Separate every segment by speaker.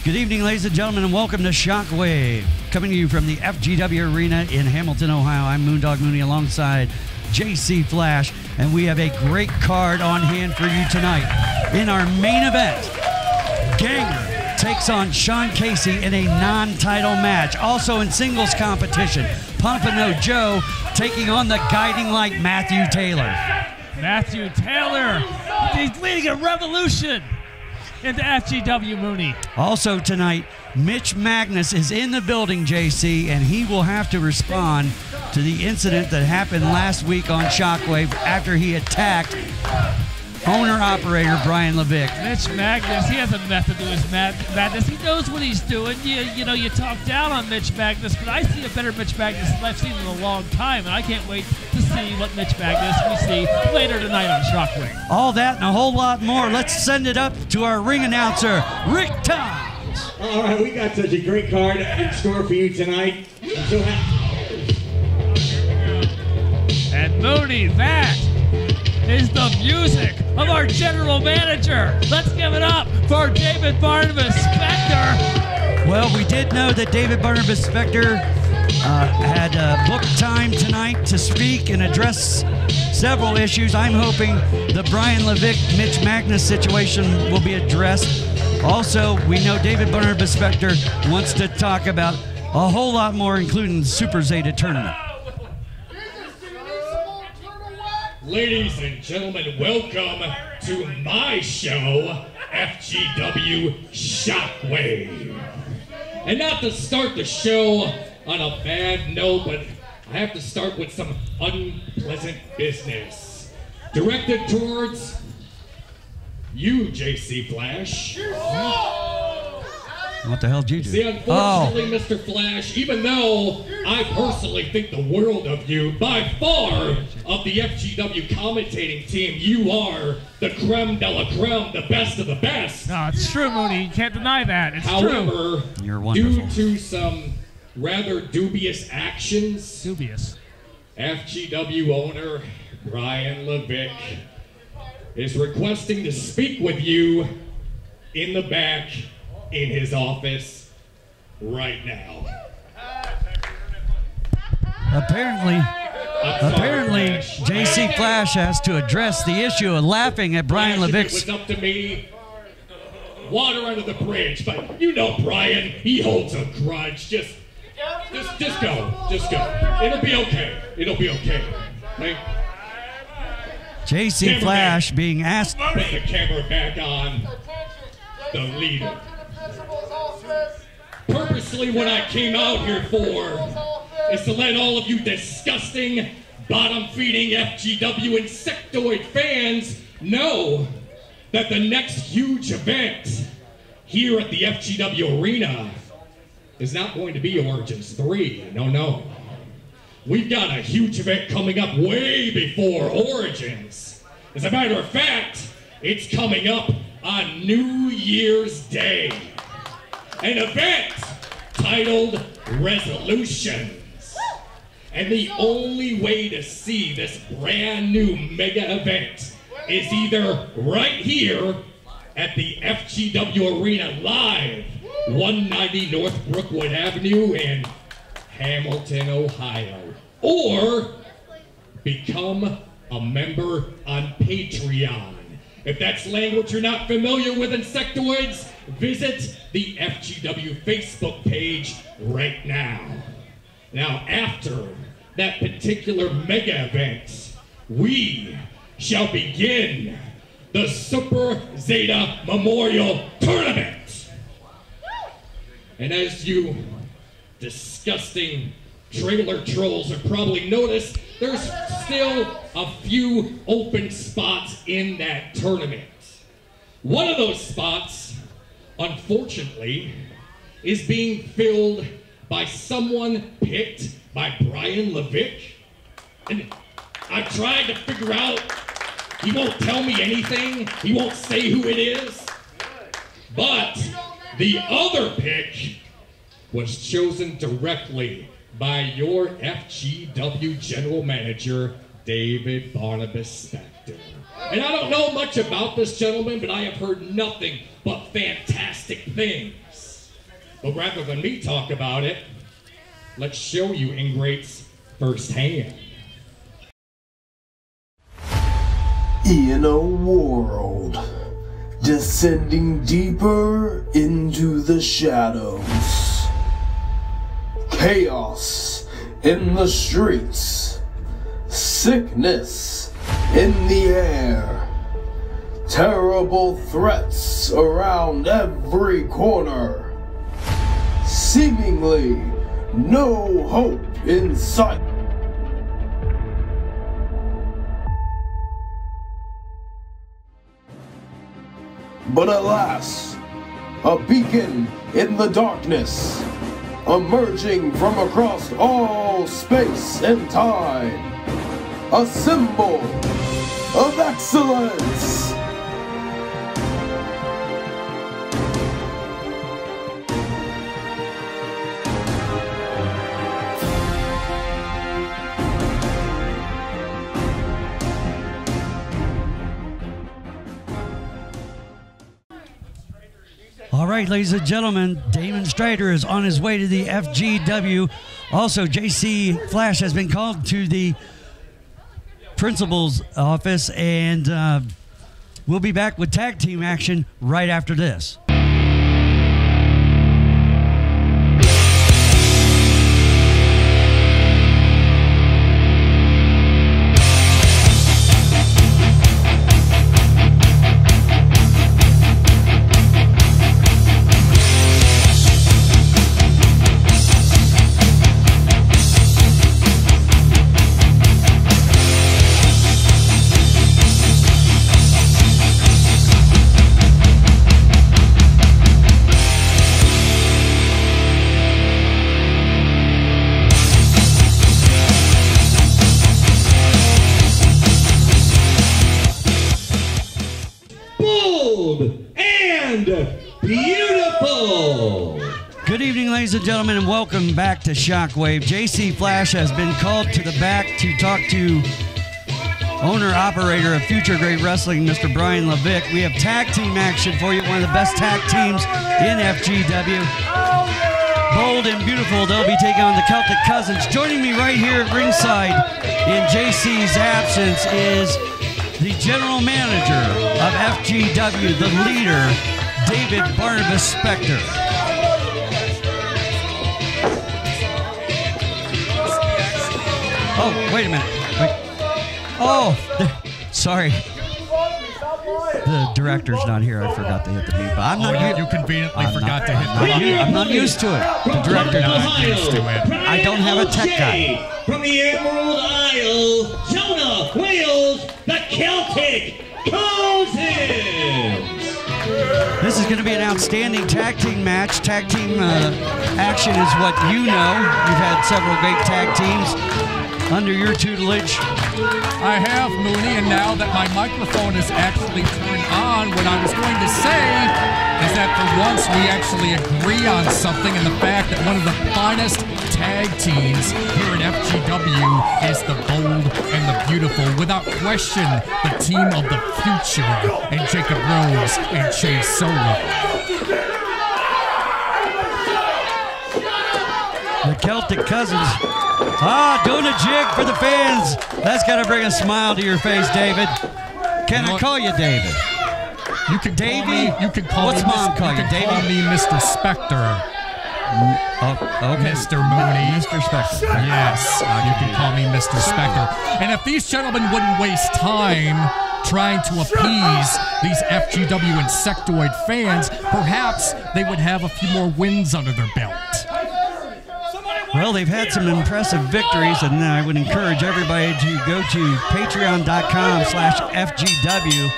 Speaker 1: Good evening, ladies and gentlemen, and welcome to Shockwave. Coming to you from the FGW Arena in Hamilton, Ohio. I'm Moondog Mooney alongside JC Flash, and we have a great card on hand for you tonight. In our main event, Ganger takes on Sean Casey in a non-title match. Also in singles competition, Pompano Joe taking on the guiding light Matthew Taylor.
Speaker 2: Matthew Taylor, he's leading a revolution into FGW Mooney.
Speaker 1: Also tonight, Mitch Magnus is in the building, JC, and he will have to respond to the incident that happened last week on Shockwave after he attacked owner-operator Brian Levick.
Speaker 2: Mitch Magnus, he has a method to his madness. He knows what he's doing. You know, you talk down on Mitch Magnus, but I see a better Mitch Magnus than I've seen in a long time, and I can't wait to see what Mitch Magnus we see later tonight on Shockwave.
Speaker 1: All that and a whole lot more. Let's send it up to our ring announcer, Rick Toms.
Speaker 3: All right, we got such a great card in store for you tonight. I'm so happy.
Speaker 2: And Mooney, that is the music of our general manager. Let's give it up for David Barnabas Spector.
Speaker 1: Well, we did know that David Barnabas Spector had booked time tonight to speak and address several issues. I'm hoping the Brian Levick, Mitch Magnus situation will be addressed. Also, we know David Barnabas Spector wants to talk about a whole lot more, including the Super Zeta tournament.
Speaker 4: Ladies and gentlemen, welcome to my show, FGW Shockwave. And not to start the show on a bad note, but I have to start with some unpleasant business. Directed towards you, JC Flash.
Speaker 1: What the hell did you do?
Speaker 4: See, unfortunately, Mr. Flash, even though I personally think the world of you, by far of the FGW commentating team, you are the creme de la creme, the best of the best.
Speaker 2: No, it's true, Mooney. You can't deny that. It's true.
Speaker 4: However,
Speaker 1: You're wonderful.
Speaker 4: due to some rather dubious actions,
Speaker 2: Dubious.
Speaker 4: FGW owner Brian Levick is requesting to speak with you in the back in his office right now.
Speaker 1: Apparently, JC Flash has to address the issue of laughing at Brian Levick's.
Speaker 4: If it was up to me, water under the bridge. But you know Brian, he holds a grudge. Just go. It'll be okay. It'll be okay. Right?
Speaker 1: JC Flash being asked.
Speaker 4: Put the camera back on the leader. Purposely, what I came out here for is to let all of you disgusting, bottom-feeding FGW insectoid fans know that the next huge event here at the FGW Arena is not going to be Origins 3. No. We've got a huge event coming up way before Origins. As a matter of fact, it's coming up on New Year's Day. An event titled Resolutions. And the only way to see this brand new mega event is either right here at the FGW Arena Live, 190 North Brookwood Avenue in Hamilton, Ohio, or become a member on Patreon. If that's language you're not familiar with, insectoids, visit the FGW Facebook page right now. Now, after that particular mega event, we shall begin the Super Zeta Memorial Tournament. And as you disgusting trailer trolls have probably noticed, there's still a few open spots in that tournament. One of those spots, unfortunately, is being filled by someone picked by Brian Levick. And I've tried to figure out, he won't tell me anything, he won't say who it is. But the other pick was chosen directly by your FGW General Manager, David Barnabas Spector. And I don't know much about this gentleman, but I have heard nothing but fantastic things. But rather than me talk about it, let's show you ingrates firsthand.
Speaker 5: In a world descending deeper into the shadows, chaos in the streets, sickness in the air, terrible threats around every corner, seemingly no hope in sight. But alas, a beacon in the darkness, emerging from across all space and time, a symbol of excellence.
Speaker 1: All right, ladies and gentlemen, Damon Strider is on his way to the FGW. Also, JC Flash has been called to the principal's office, and we'll be back with tag team action right after this.
Speaker 3: And beautiful.
Speaker 1: Good evening, ladies and gentlemen, and welcome back to Shockwave. JC Flash has been called to the back to talk to owner-operator of Future Great Wrestling, Mr. Brian Levick. We have tag team action for you, one of the best tag teams in FGW. Bold and beautiful, they'll be taking on the Celtic Cousins. Joining me right here at ringside in JC's absence is the general manager of FGW, the leader, David Barnabas Spector. Oh, wait a minute. Wait. Oh, sorry. The director's not here. I forgot to hit the mute button.
Speaker 6: You conveniently forgot to hit the button.
Speaker 1: I'm not used to it. The director's not used to it. I don't have a tech guy.
Speaker 3: From the Emerald Isle, Jonah, Wales, the Celtic Cousins.
Speaker 1: This is going to be an outstanding tag team match. Tag team action is what you know. You've had several great tag teams under your tutelage.
Speaker 6: I have, Mooney, and now that my microphone is actually turned on, what I was going to say is that for once we actually agree on something, and the fact that one of the finest tag teams here at FGW is the Bold and the Beautiful. Without question, the team of the future, and Jacob Rose and Chase Solo.
Speaker 1: The Celtic Cousins. Doing a jig for the fans. That's got to bring a smile to your face, David. Can I call you David?
Speaker 6: You can call me. You can call
Speaker 1: What's
Speaker 6: me.
Speaker 1: mom call you?
Speaker 6: David? Call me Mr. Spector.
Speaker 1: Okay.
Speaker 6: Mr. Mooney.
Speaker 1: Mr. Spector.
Speaker 6: Yes, you can call me Mr. Spector. And if these gentlemen wouldn't waste time trying to appease these FGW insectoid fans, perhaps they would have a few more wins under their belt.
Speaker 1: Well, they've had some impressive victories, and I would encourage everybody to go to patreon.com/FGW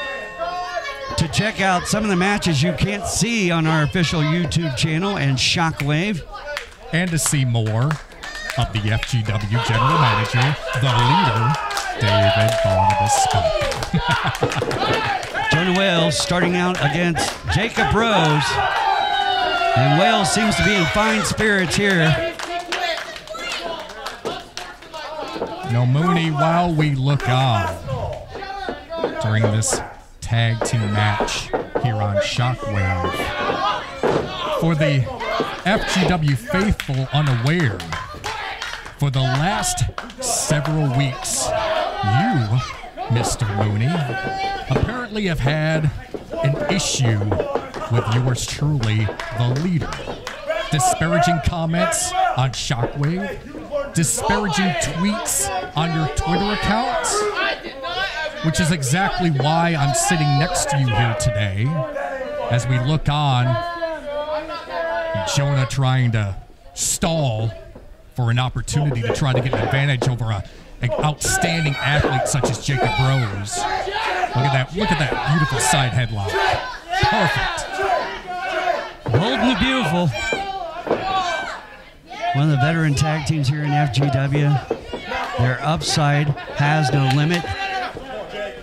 Speaker 1: to check out some of the matches you can't see on our official YouTube channel and Shockwave.
Speaker 6: And to see more of the FGW General Manager, the leader, David Barnabas Spector.
Speaker 1: Jonah Wales starting out against Jacob Rose. And Wales seems to be in fine spirits here.
Speaker 6: No, Mooney, while we look on during this tag team match here on Shockwave, for the FGW faithful unaware, for the last several weeks, you, Mr. Mooney, apparently have had an issue with yours truly, the leader. Disparaging comments on Shockwave, disparaging tweets on your Twitter accounts, which is exactly why I'm sitting next to you here today as we look on Jonah trying to stall for an opportunity to try to get an advantage over an outstanding athlete such as Jacob Rose. Look at that beautiful side headlock. Perfect.
Speaker 1: Bold and the Beautiful. One of the veteran tag teams here in FGW. Their upside has no limit.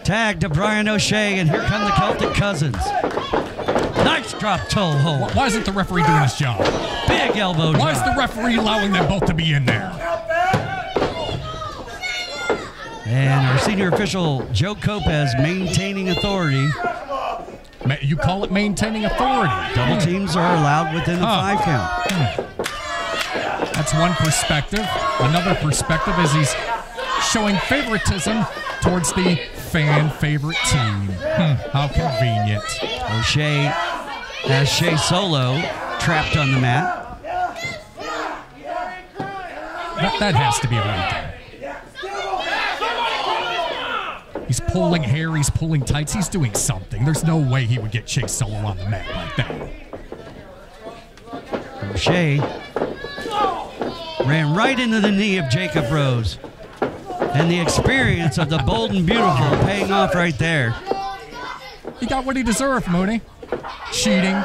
Speaker 1: Tag to Brian O'Shea, and here come the Celtic Cousins. Nice drop toe hold.
Speaker 6: Why isn't the referee doing his job?
Speaker 1: Big elbow drop.
Speaker 6: Why is the referee allowing them both to be in there?
Speaker 1: And our senior official, Joe Lopez, maintaining authority.
Speaker 6: You call it maintaining authority.
Speaker 1: Double teams are allowed within the 5 count.
Speaker 6: That's one perspective. Another perspective is he's showing favoritism towards the fan favorite team. How convenient.
Speaker 1: O'Shea has Shea Solo trapped on the mat.
Speaker 6: That has to be illegal. He's pulling hair, he's pulling tights, he's doing something. There's no way he would get Shea Solo on the mat like that.
Speaker 1: O'Shea ran right into the knee of Jacob Rose. And the experience of the Bold and Beautiful paying off right there.
Speaker 6: He got what he deserved, Mooney. Cheating,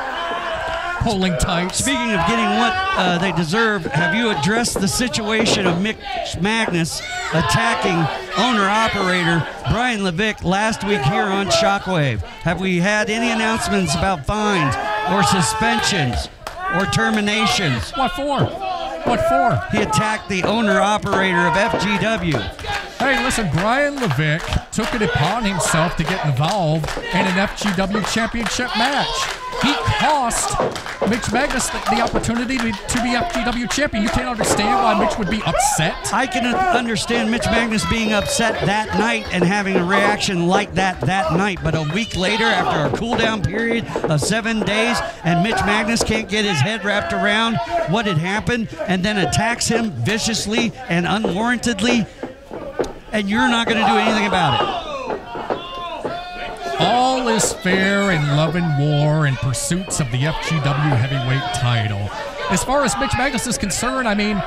Speaker 6: pulling tights.
Speaker 1: Speaking of getting what they deserve, have you addressed the situation of Mitch Magnus attacking owner-operator Brian Levick last week here on Shockwave? Have we had any announcements about fines or suspensions or terminations?
Speaker 6: What for? What for?
Speaker 1: He attacked the owner-operator of FGW.
Speaker 6: Hey, listen, Brian Levick took it upon himself to get involved in an FGW championship match. He cost Mitch Magnus the opportunity to be FGW champion. You can't understand why Mitch would be upset?
Speaker 1: I can understand Mitch Magnus being upset that night and having a reaction like that night. But a week later, after a cool-down period of 7 days, and Mitch Magnus can't get his head wrapped around what had happened and then attacks him viciously and unwarrantedly, and you're not going to do anything about it.
Speaker 6: All is fair in love and war and pursuits of the FGW heavyweight title. As far as Mitch Magnus is concerned, I mean,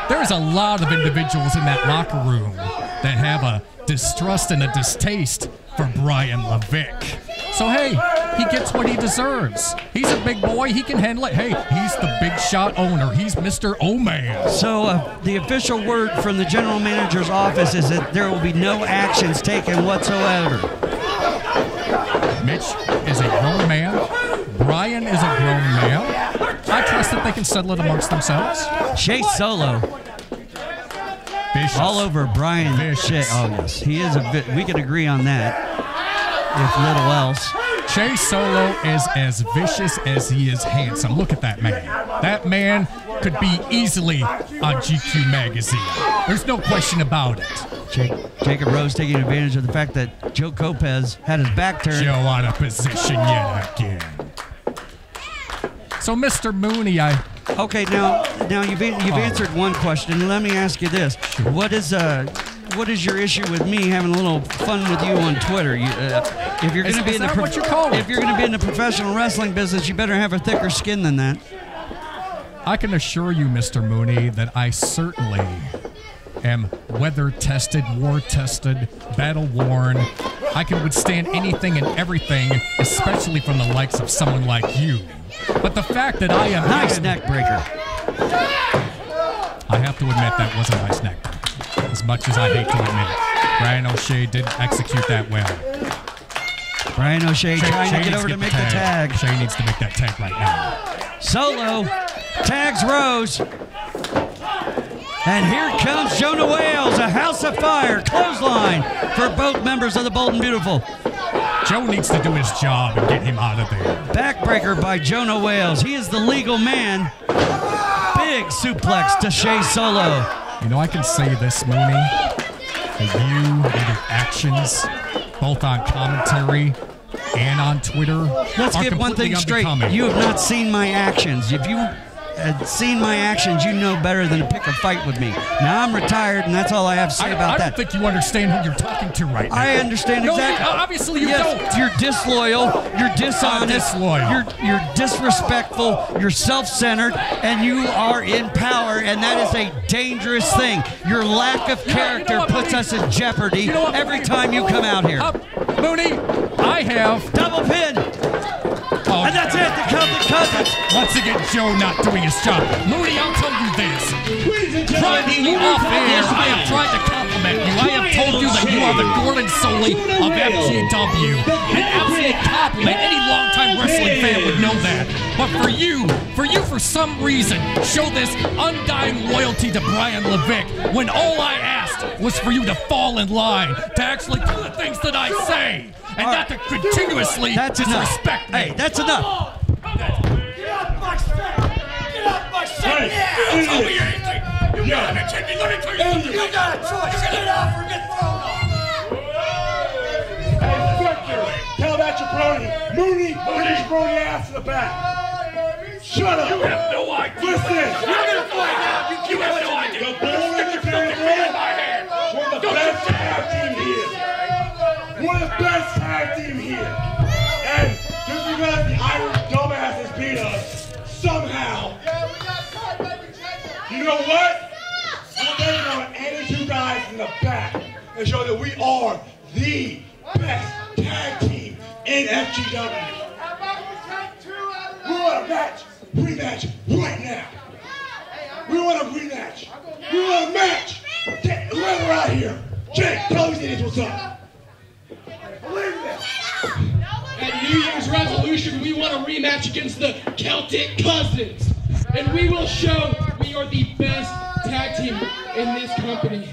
Speaker 6: there's a lot of individuals in that locker room that have a distrust and a distaste for Brian Levick. So, hey, he gets what he deserves. He's a big boy. He can handle it. Hey, he's the big shot owner. He's Mr. O-Man.
Speaker 1: So the official word from the general manager's office is that there will be no actions taken whatsoever.
Speaker 6: Mitch is a grown man. Brian is a grown man. I trust that they can settle it amongst themselves.
Speaker 1: Shea Solo.
Speaker 6: Vicious.
Speaker 1: All over Brian.
Speaker 6: Vicious.
Speaker 1: Oh, yes. He is a bit. We could agree on that, if little else.
Speaker 6: Shea Solo is as vicious as he is handsome. Look at that man. That man could be easily on GQ magazine. There's no question about it.
Speaker 1: Jacob Rose taking advantage of the fact that Joe Lopez had his back turned.
Speaker 6: Joe out of position yet again. So, Mr. Mooney,
Speaker 1: Okay, now you've answered one question. Let me ask you this: what is your issue with me having a little fun with you on Twitter? If you're going to be in the professional wrestling business, you better have a thicker skin than that.
Speaker 6: I can assure you, Mr. Mooney, that I certainly am weather-tested, war-tested, battle-worn. I can withstand anything and everything, especially from the likes of someone like you. But the fact that I am...
Speaker 1: Nice neck breaker.
Speaker 6: I have to admit that was a nice neck breaker. As much as I hate to admit it. Brian O'Shea did execute that well.
Speaker 1: Brian O'Shea trying to get over to make the tag.
Speaker 6: O'Shea needs to make that tag right now.
Speaker 1: Solo tags Rose. And here comes Jonah Wales, a house of fire, clothesline for both members of the Bold and Beautiful.
Speaker 6: Joe needs to do his job and get him out of there.
Speaker 1: Backbreaker by Jonah Wales. He is the legal man big suplex to Shea Solo.
Speaker 6: You know, I can say this, Mooney, that you and your actions, both on commentary and on Twitter,
Speaker 1: Let's get one thing straight. You have not seen my actions. If you had seen my actions, you know better than to pick a fight with me. Now I'm retired, and that's all I have to say about that.
Speaker 6: I don't think you understand who you're talking to right now.
Speaker 1: I understand exactly.
Speaker 6: No, obviously you don't.
Speaker 1: You're disloyal. You're dishonest. You're disrespectful. You're self-centered, and you are in power, and that is a dangerous thing. Your lack of character puts us in jeopardy every time you come out here.
Speaker 6: Mooney, I have
Speaker 1: double pin.
Speaker 6: Oh,
Speaker 1: and that's it, the Celtic Cousins.
Speaker 6: Once again, Joe not doing his job. Mooney, I'll tell you this. Privately off air, I have tried to compliment you. I have told you that you are the Gordon Soley of FGW. An absolute compliment. Any longtime wrestling fan would know that. But for you for some reason, show this undying loyalty to Brian Levick when all I asked was for you to fall in line, to actually do the things that I say. And not to continuously disrespect me.
Speaker 1: Hey, that's enough.
Speaker 7: Get off my set! Get off my set!
Speaker 6: Yeah! Tell me anything! You gotta mention me, let me tell you something!
Speaker 7: You got a choice! Get off or get thrown off!
Speaker 8: Hey, Spectre! Tell that jabroni! Mooney! Put his jabroni ass to the back! Shut up!
Speaker 6: You have no idea!
Speaker 8: Listen!
Speaker 7: You're gonna find out!
Speaker 6: You have no idea!
Speaker 8: The bull in the family! We're the best tag team here! We're the best tag team here! And just because the Irish dumbasses beat us, somehow, you know what? I'm taking on 82 guys in the back and show that we are the best tag team in FGW. We want a rematch right now. We want a rematch. We want a match. Whoever out here, Jake, tell me this, what's up? Believe this.
Speaker 4: At New Year's resolution, we want a rematch against the Celtic Cousins. And we will show we are the best tag team in this company.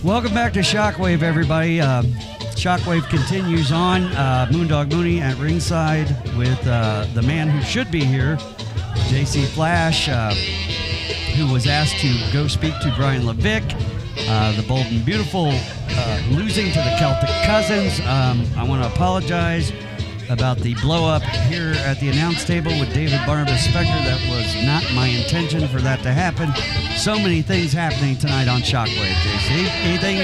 Speaker 1: Welcome back to Shockwave, everybody. Shockwave continues on. Moondog Mooney at ringside with the man who should be here, JC Flash, who was asked to go speak to Brian Levick, the Bold and Beautiful, losing to the Celtic Cousins. I want to apologize about the blow-up here at the announce table with David Barnabas Spector. That was not my intention for that to happen. So many things happening tonight on Shockwave, JC. Anything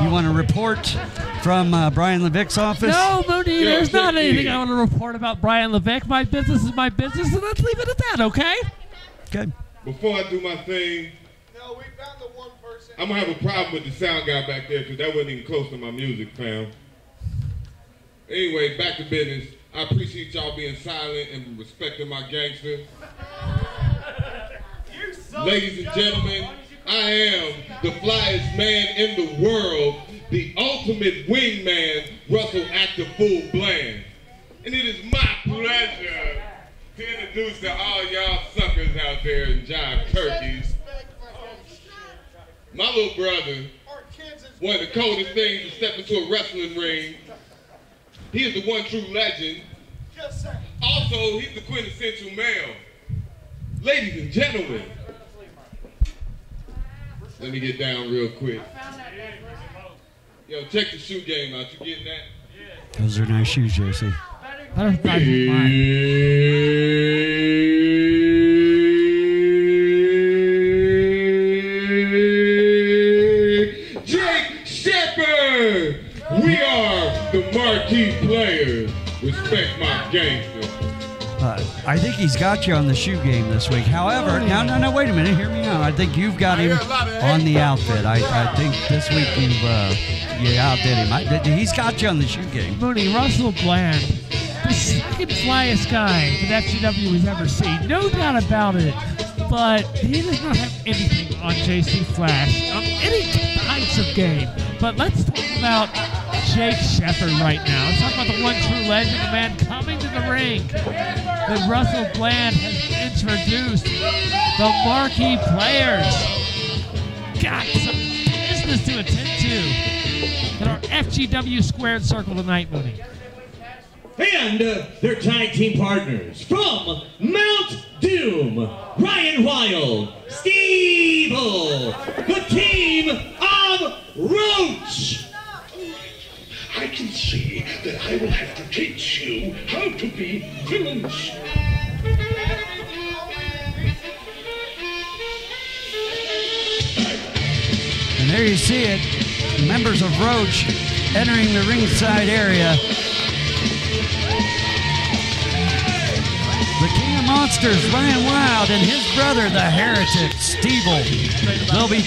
Speaker 1: you want to report from Brian Levick's office?
Speaker 2: No, Mooney, there's not anything I want to report about Brian Levick. My business is my business, and let's leave it at that, okay?
Speaker 1: Good.
Speaker 9: Before I do my thing,
Speaker 8: No, we found the one person.
Speaker 9: I'm going to have a problem with the sound guy back there because that wasn't even close to my music, fam. Anyway, back to business. I appreciate y'all being silent and respecting my gangster. Ladies and gentlemen, I am the flyest man in the world, the ultimate wingman, Russell Actor Full Bland. And it is my pleasure to introduce to all y'all suckers out there in jive turkeys, my little brother, one of the coldest things to step into a wrestling ring. He is the one true legend. Also, he's the quintessential male. Ladies and gentlemen, let me get down real quick. Yo, check the shoe game out. You getting that?
Speaker 1: Those are nice shoes, JC.
Speaker 9: Jake Shepherd! We are the marquee players. Respect my gangster.
Speaker 1: I think he's got you on the shoe game this week. However, no, wait a minute. Hear me out. I think you've got him on the outfit. I think this week you outdid him. He's got you on the shoe game.
Speaker 2: Mooney, Russell Bland, the second flyest guy that FGW has ever seen. No doubt about it. But he does not have anything on JC Flash, on any types of game. But let's talk about Jake Shepard right now. Let's talk about the one true legend, the man coming to the ring. That Russell Bland has introduced. The marquee players got some business to attend to in our FGW squared circle tonight, Mooney.
Speaker 3: And their tag team partners from Mount Doom, Ryan Wild, Steve Hull, the team of Roach.
Speaker 10: I can see that I will have to teach you how to be villains.
Speaker 1: And there you see it, members of Roach entering the ringside area. The King of Monsters, Ryan Wild, and his brother, the Heretic, Stevel. They'll be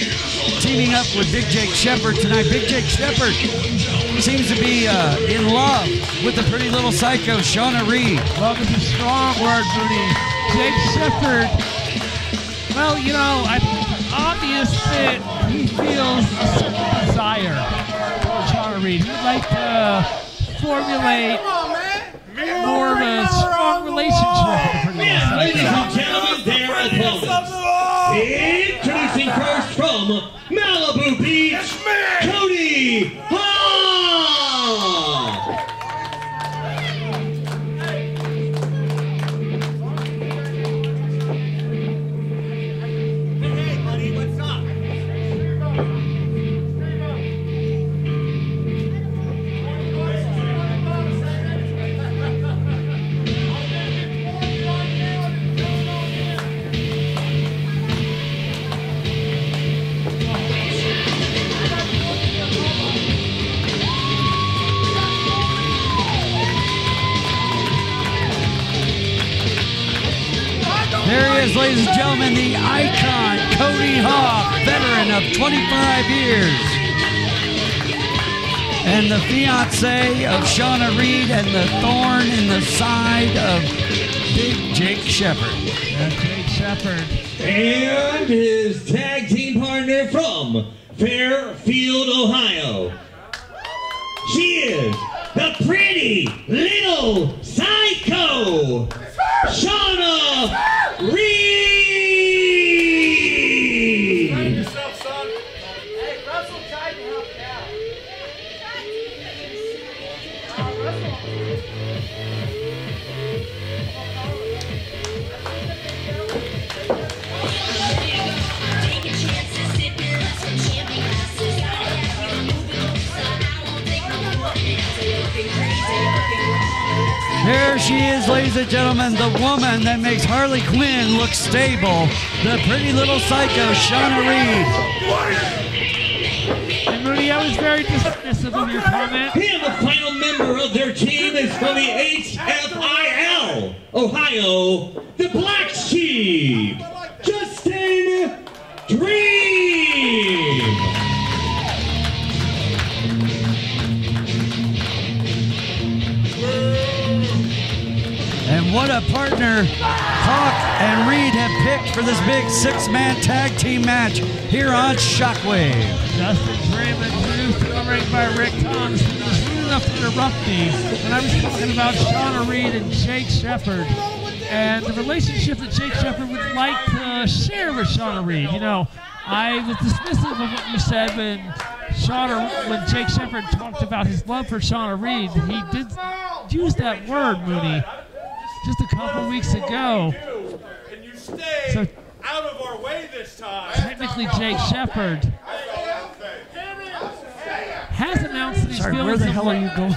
Speaker 1: teaming up with Big Jake Shepard tonight. Big Jake Shepard seems to be in love with the pretty little psycho, Shauna Reed.
Speaker 2: Love is a strong word, Mooney. Jake Shepard, well, you know, I think it's obvious that he feels a certain desire for Shauna Reed. He would like to formulate more of a strong relationship with the pretty little
Speaker 3: Ladies
Speaker 2: psycho.
Speaker 3: and gentlemen, their opponents. Introducing first from Malibu Beach, Cody Hall.
Speaker 7: Hey, buddy, what's up?
Speaker 1: There he is, ladies and gentlemen, the icon, Cody Hawk, veteran of 25 years. And the fiancé of Shauna Reed and the thorn in the side of Big Jake Shepard.
Speaker 2: Jake Shepard.
Speaker 3: And his tag team partner from Fairfield, Ohio. She is the pretty little psycho, Shauna Reed.
Speaker 7: Yourself, son. Hey, Russell tried to help you out.
Speaker 1: There she is, ladies and gentlemen, the woman that makes Harley Quinn look stable, the pretty little psycho, Shauna Reed.
Speaker 2: And Mooney, I was very dismissive of your comment.
Speaker 3: And the final member of their team is from the HFIL, Ohio, the Black Sheep, Justin Dream.
Speaker 1: And what a partner Hawk and Reed have picked for this big six-man tag team match here on Shockwave.
Speaker 2: Justin Dream introduced to the ring by Rick Thompson. He was rude enough to interrupt me when I was talking about Shauna Reed and Jake Shepard and the relationship that Jake Shepard would like to share with Shauna Reed. You know, I was dismissive of what you said when Jake Shepard talked about his love for Shauna Reed. He did use that word, Mooney, just a couple weeks ago.
Speaker 7: And you stay
Speaker 2: So
Speaker 7: out of our way this time.
Speaker 2: technically Jake Shepard has announced that he's
Speaker 1: Sorry,
Speaker 2: feeling
Speaker 1: where the
Speaker 2: some
Speaker 1: hell are you going?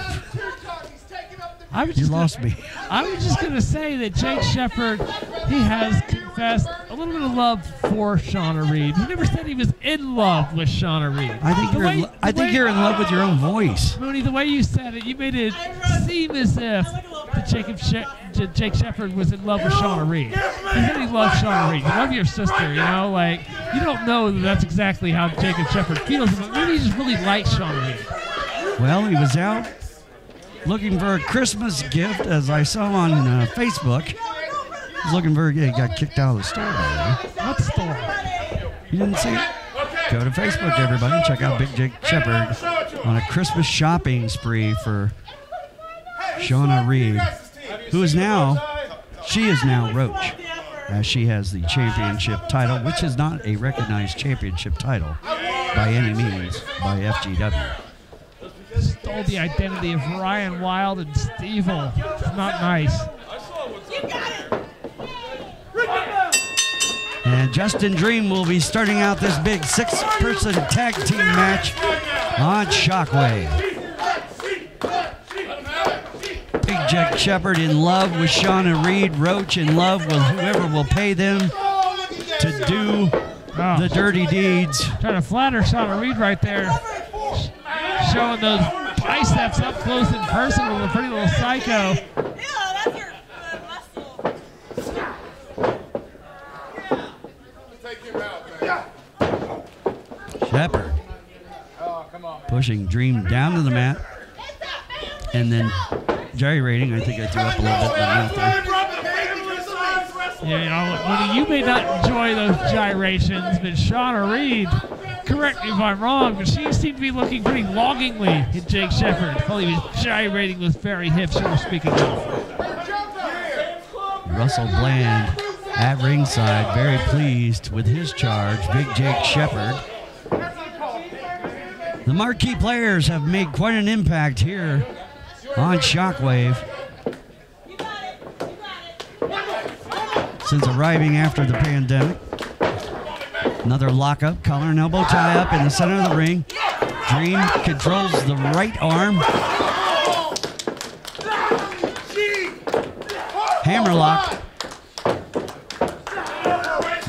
Speaker 1: You lost me.
Speaker 2: I was just going to say that Jake Shepard, he has confessed a little bit of love for Shauna Reed. He never said he was in love with Shauna Reed.
Speaker 1: I think you're in love with your own voice.
Speaker 2: Mooney, the way you said it, you made it seem as if Jake Shepard was in love with Shauna Reed. He said he loved Shauna Reed. You love your sister, you know? Like, you don't know that that's exactly how Jacob Shepard feels, but maybe he just really likes Shauna Reed.
Speaker 1: Well, he was out looking for a Christmas gift, as I saw on Facebook. He was looking for, he got kicked out of the store, by the way.
Speaker 2: What store?
Speaker 1: You didn't see it? Go to Facebook, everybody, and check out Big Jake Shepard on a Christmas shopping spree for Shauna Reed, who is now, she is now Roach, as she has the championship title, which is not a recognized championship title by any means by FGW.
Speaker 2: Stole the identity of Ryan Wild and Steve-O. It's not nice.
Speaker 1: And Justin Dream will be starting out this big 6-person tag team match on Shockwave. Big Jake Shepard in love with Shauna Reed. Roach in love with whoever will pay them to do the dirty deeds.
Speaker 2: Trying to flatter Shauna Reed right there. Showing those biceps up close and personal with a pretty little psycho.
Speaker 1: Shepard pushing Dream down to the mat and then gyrating. I think I threw up a little bit in the mouth there.
Speaker 2: Yeah, you know, Woody, you may not enjoy those gyrations, but Shauna Reed, correct me if I'm wrong, but she seemed to be looking pretty longingly at Jake Shepard while he was gyrating those very hips you were speaking of.
Speaker 1: Russell Bland at ringside, very pleased with his charge, Big Jake Shepard. The marquee players have made quite an impact here on Shockwave since arriving after the pandemic. Another lockup, collar and elbow tie up in the center of the ring. Dream controls the right arm. Hammerlock.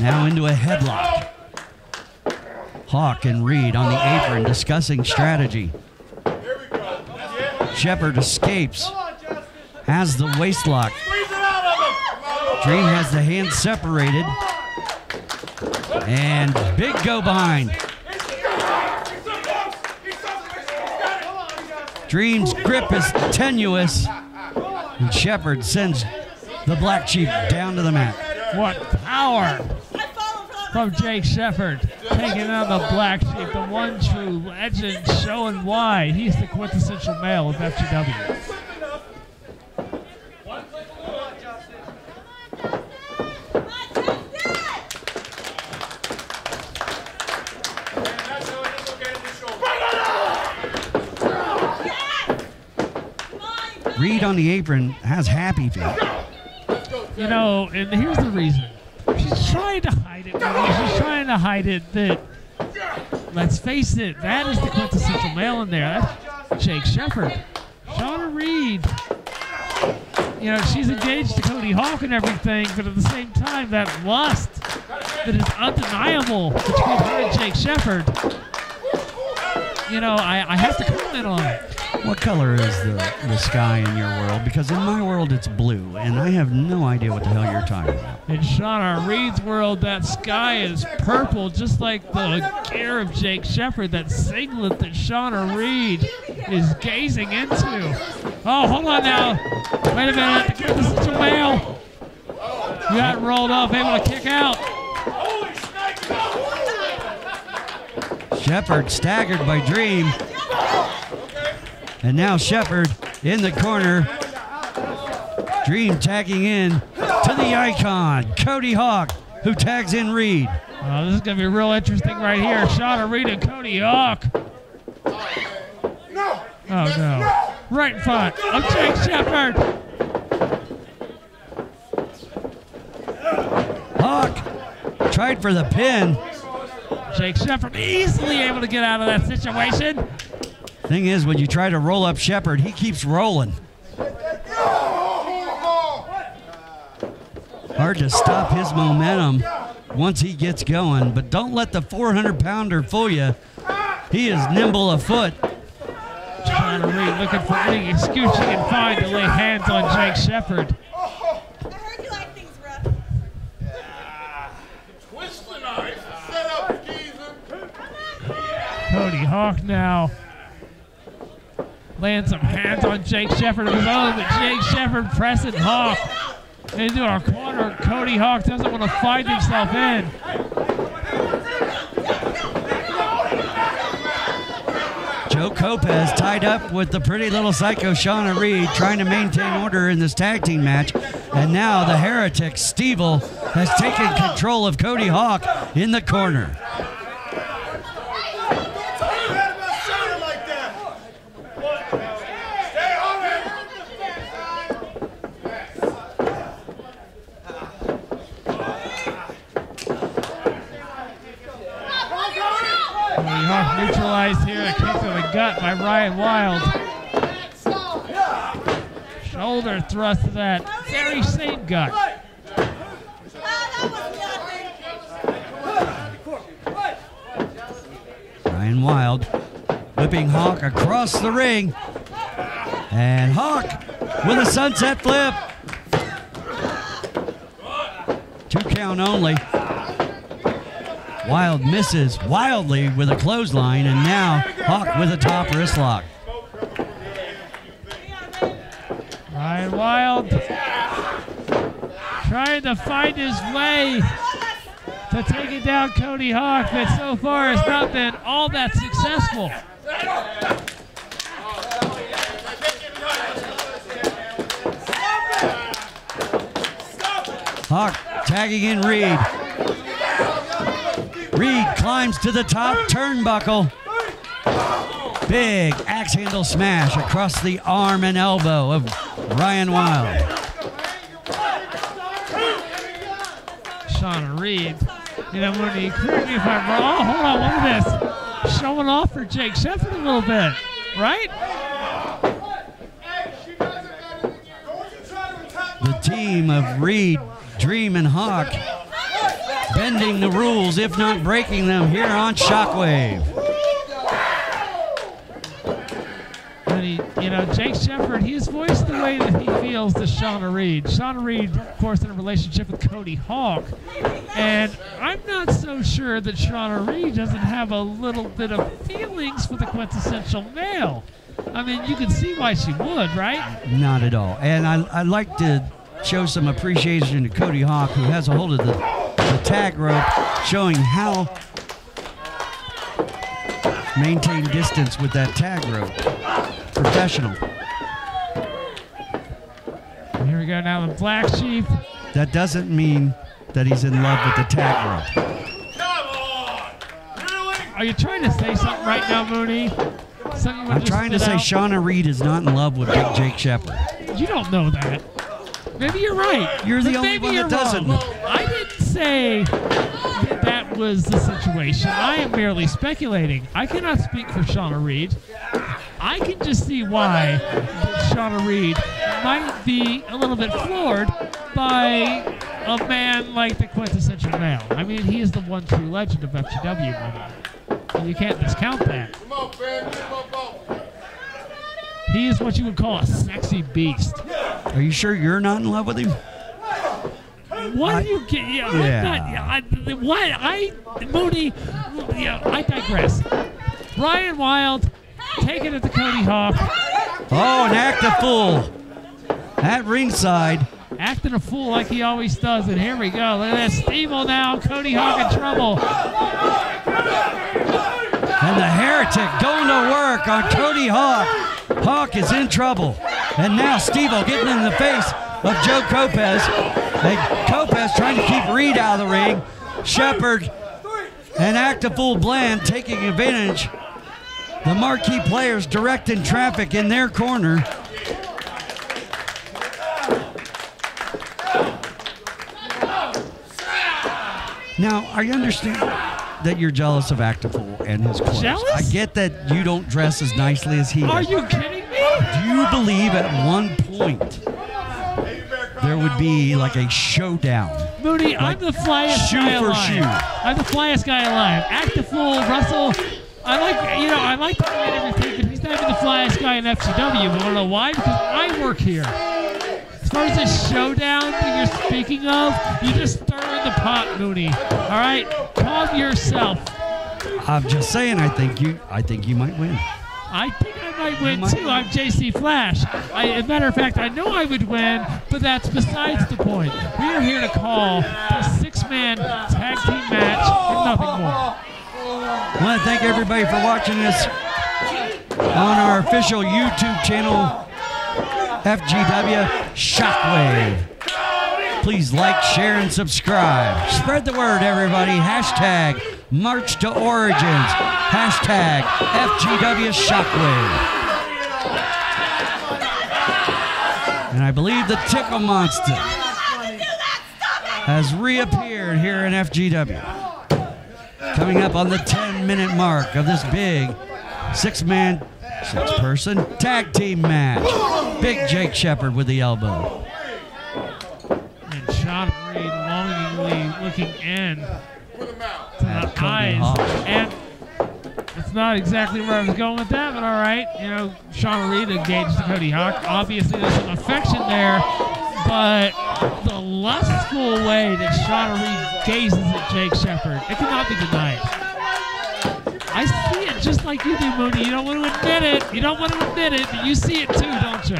Speaker 1: Now into a headlock. Hawk and Reed on the apron discussing strategy. Shepard escapes. Has the waist lock. Dream has the hands separated. And big go behind. Dream's grip is tenuous. And Shepard sends the Black Chief down to the mat.
Speaker 2: What power from Jake Shepard, taking on the Black Sheep, the one true legend, showing why he's the quintessential male of FGW.
Speaker 1: Reed on the apron has happy feet.
Speaker 2: You know, and here's the reason. She's trying to hide it. She's trying to hide it that, let's face it, that is the quintessential male in there. That's Jake Shepard. Shauna Reed, you know, she's engaged to Cody Hawk and everything, but at the same time, that lust that is undeniable between her and Jake Shepard, you know, I have to comment on it.
Speaker 1: What color is the sky in your world? Because in my world, it's blue, and I have no idea what the hell you're talking about.
Speaker 2: In Shauna Reed's world, that sky is purple, just like the gear of Jake Shepard, that singlet that Shauna Reed is gazing into. Oh, hold on now. Wait a minute. This is a male. You got rolled off, able to kick out.
Speaker 1: Shepard staggered by Dream. And now Shepard in the corner. Dream tagging in to the icon, Cody Hawk, who tags in Reed.
Speaker 2: Oh, this is going to be real interesting right here. Shauna Reed and Cody Hawk. Oh, no. Right in front of Jake Shepard.
Speaker 1: Hawk tried for the pin.
Speaker 2: Jake Shepard easily able to get out of that situation.
Speaker 1: Thing is, when you try to roll up Shepard, he keeps rolling. Hard to stop his momentum once he gets going, but don't let the 400-pounder fool you. He is nimble of foot.
Speaker 2: Shauna Reed looking for any excuse she can find to lay hands on Jake Shepard.
Speaker 7: I heard you like things rough.
Speaker 10: Twist the knife. Set up, geezer.
Speaker 2: Cody Hawk now laying some hands on Jake Shepard of his own, but Jake Shepard pressing Hawk into our corner. Cody Hawk doesn't want to find himself in.
Speaker 1: Joe Lopez tied up with the pretty little psycho Shauna Reed, trying to maintain order in this tag team match. And now the heretic Stevel has taken control of Cody Hawk in the corner.
Speaker 2: Hawk neutralized here, a kick to the gut by Ryan Wild. Shoulder thrust to that very same gut.
Speaker 1: Ryan Wild whipping Hawk across the ring. And Hawk with a sunset flip. 2 count only. Wild misses wildly with a clothesline, and now Hawk with a top wrist lock.
Speaker 2: Ryan Wild trying to find his way to taking down Cody Hawk, but so far has not been all that successful.
Speaker 1: Hawk tagging in Reed. Reed climbs to the top turnbuckle. Big axe handle smash across the arm and elbow of Ryan Wild.
Speaker 2: Shauna Reed, you know, when he correct me if I'm wrong. Oh, hold on, look at this. Showing off for Jake Shepard a little bit, right?
Speaker 1: The team of Reed, Dream, and Hawk bending the rules, if not breaking them, here on Shockwave.
Speaker 2: And he, you know, Jake Shepard, he's voiced the way that he feels to Shauna Reed. Shauna Reed, of course, in a relationship with Cody Hawk. And I'm not so sure that Shauna Reed doesn't have a little bit of feelings for the quintessential male. I mean, you can see why she would, right?
Speaker 1: Not at all. And I'd like to show some appreciation to Cody Hawk, who has a hold of the tag rope, showing how maintain distance with that tag rope. Professional.
Speaker 2: Here we go now, the Black Sheep.
Speaker 1: That doesn't mean that he's in love with the tag rope.
Speaker 2: Are you trying to say something right now, Mooney?
Speaker 1: I'm trying to say Shauna Reed is not in love with Big Jake Shepard.
Speaker 2: You don't know that. Maybe you're right.
Speaker 1: You're the only one that doesn't.
Speaker 2: I didn't say that was the situation. I am merely speculating. I cannot speak for Shauna Reed. I can just see why Shauna Reed might be a little bit floored by a man like the quintessential male. I mean, he is the one true legend of FGW. You can't discount that. He is what you would call a sexy beast.
Speaker 1: Are you sure you're not in love with him?
Speaker 2: What are you getting? Yeah. Mooney, I digress. Ryan Wild taking it to Cody Hawk.
Speaker 1: Oh, an act a fool at ringside.
Speaker 2: Acting a fool like he always does. And here we go. Look at that. Stevel now. Cody Hawk in trouble.
Speaker 1: And the heretic going to work on Cody Hawk. Hawk is in trouble. And now Stevel getting in the face of Joe Lopez. And Lopez trying to keep Reed out of the ring. Shepard and Act a Fool Bland taking advantage. The marquee players directing traffic in their corner. Now, I understand that you're jealous of Act a Fool and his clothes.
Speaker 2: Jealous?
Speaker 1: I get that you don't dress as nicely as he does.
Speaker 2: Are you kidding me?
Speaker 1: Do you believe at one point there would be like a showdown?
Speaker 2: Mooney,
Speaker 1: like
Speaker 2: I'm the flyest guy alive.
Speaker 1: Shoe for shoe.
Speaker 2: I'm the flyest guy alive. Act the fool, Russell. I like the way and everything, but he's might be the flyest guy in FGW, but I don't know why, because I work here. As far as this showdown that you're speaking of, you just stir in the pot, Mooney. All right? Calm yourself.
Speaker 1: I'm just saying, I think you might win.
Speaker 2: I think I might win too. I'm JC Flash. As a matter of fact, I know I would win, but that's besides the point. We are here to call the 6-man tag team match and nothing more.
Speaker 1: I want to thank everybody for watching this on our official YouTube channel, FGW Shockwave. Please like, share, and subscribe. Spread the word, everybody. Hashtag March to Origins. Hashtag FGW Shockwave. And I believe the Tickle Monster has reappeared here in FGW. Coming up on the 10-minute mark of this big 6-person tag team match. Big Jake Shepard with the elbow.
Speaker 2: And Sean Reed longingly looking in to the eyes. And it's not exactly where I was going with that, but all right. You know, Sean Reed engaged to Cody Hawk. Obviously, there's some affection there, but the lustful way that Sean Reed gazes at Jake Shepard, it cannot be denied. I see it just like you do, Mooney. You don't want to admit it. You don't want to admit it, but you see it too, don't you?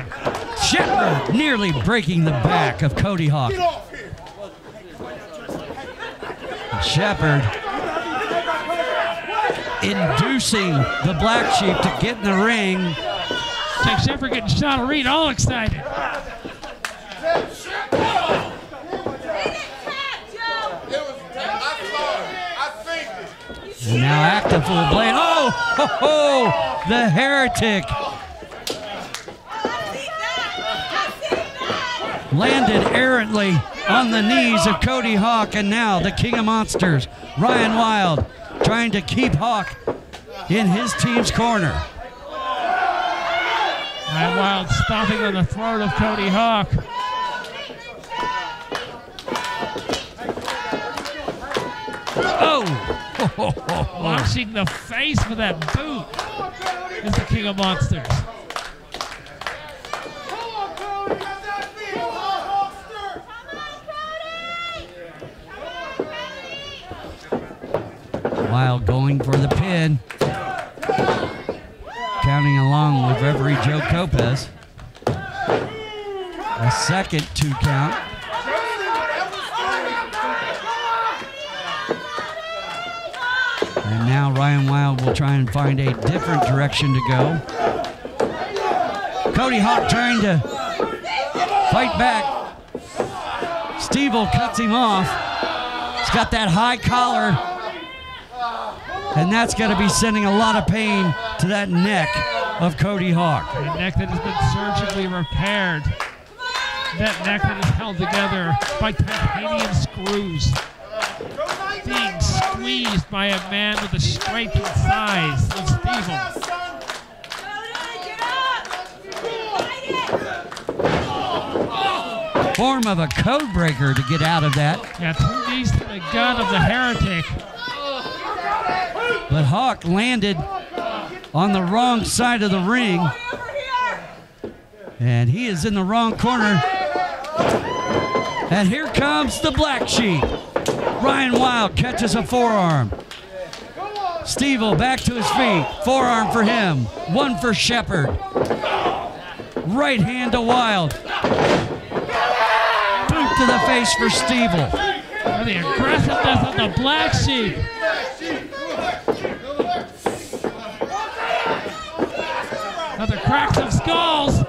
Speaker 1: Shepard nearly breaking the back of Cody Hawk. Shepard inducing the Black Sheep to get in the ring.
Speaker 2: Jake Shepard getting Sean Reed all excited.
Speaker 1: And now active full blade. Oh, ho, ho, the Heretic. Landed errantly on the knees of Cody Hawk, and now the King of Monsters, Ryan Wild, trying to keep Hawk in his team's corner.
Speaker 2: Ryan Wild stomping on the throat of Cody Hawk.
Speaker 1: Oh!
Speaker 2: Washing the face with that boot is the King of Monsters.
Speaker 1: Wild going for the pin. Counting along with referee Joe Copez. A second 2 count. And now Ryan Wild will try and find a different direction to go. Cody Hawk trying to fight back. Steve-O cuts him off. He's got that high collar. And that's got to be sending a lot of pain to that neck of Cody Hawk.
Speaker 2: A neck that has been surgically repaired. That neck that is held together by titanium screws. Being squeezed by a man with the strength and size of Steve-O.
Speaker 1: Form of a code breaker to get out of that.
Speaker 2: Yeah, 2 knees to the gut of the Heretic.
Speaker 1: But Hawk landed on the wrong side of the ring. And he is in the wrong corner. And here comes the Black Sheep. Ryan Wild catches a forearm. Steve-O back to his feet. Forearm for him. One for Shepard. Right hand to Wild. Boot to the face for Steve-O.
Speaker 2: And the aggressiveness of the Black Sheep. Another cracks of skulls.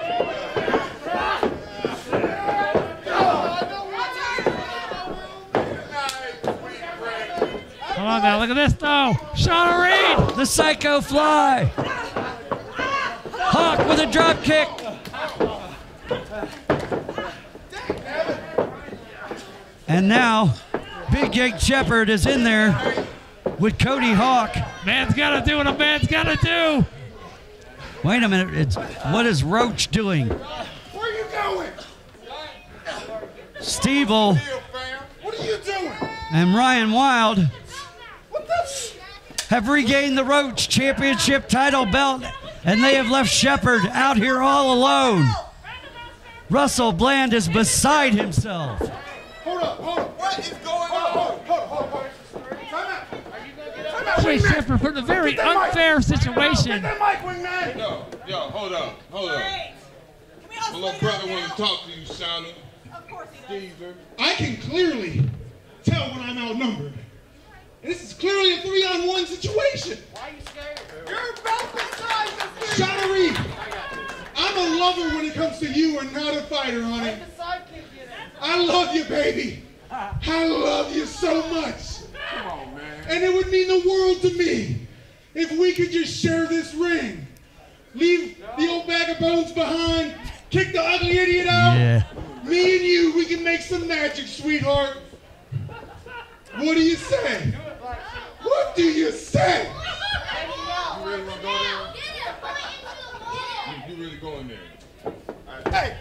Speaker 2: Come on now, look at this though. Sean Reed.
Speaker 1: The Psycho Fly. Hawk with a drop kick. And now, Big Jake Shepard is in there with Cody Hawk.
Speaker 2: Man's got to do what a man's got to do.
Speaker 1: Wait a minute. What is Roach doing?
Speaker 8: Where are you going?
Speaker 1: Steve-O
Speaker 8: What are you doing?
Speaker 1: and Ryan Wild have regained the Roach Championship title belt and they have left Shepard out here all alone. Russell Bland is beside himself.
Speaker 8: Hold up. What is going on? Hold on.
Speaker 2: Jake Shepard put in a very unfair situation.
Speaker 9: Yo, hold up. My little brother wants to talk to you, Shauna.
Speaker 7: Of course he does.
Speaker 8: I can clearly tell when I'm outnumbered. And this is clearly a 3-on-1 situation.
Speaker 7: Why are you scared?
Speaker 8: You're about the size of me. Shauna Reed, I'm a lover when it comes to you and not a fighter, honey.
Speaker 7: Let the sidekick get in.
Speaker 8: I love you, baby. I love you so much.
Speaker 9: Come on, man.
Speaker 8: And it would mean the world to me if we could just share this ring. Leave the old bag of bones behind. Kick the ugly idiot out.
Speaker 1: Yeah.
Speaker 8: Me and you, we can make some magic, sweetheart. What do you say? What do you say?
Speaker 9: You really gonna go there? You really going there?
Speaker 8: Hey,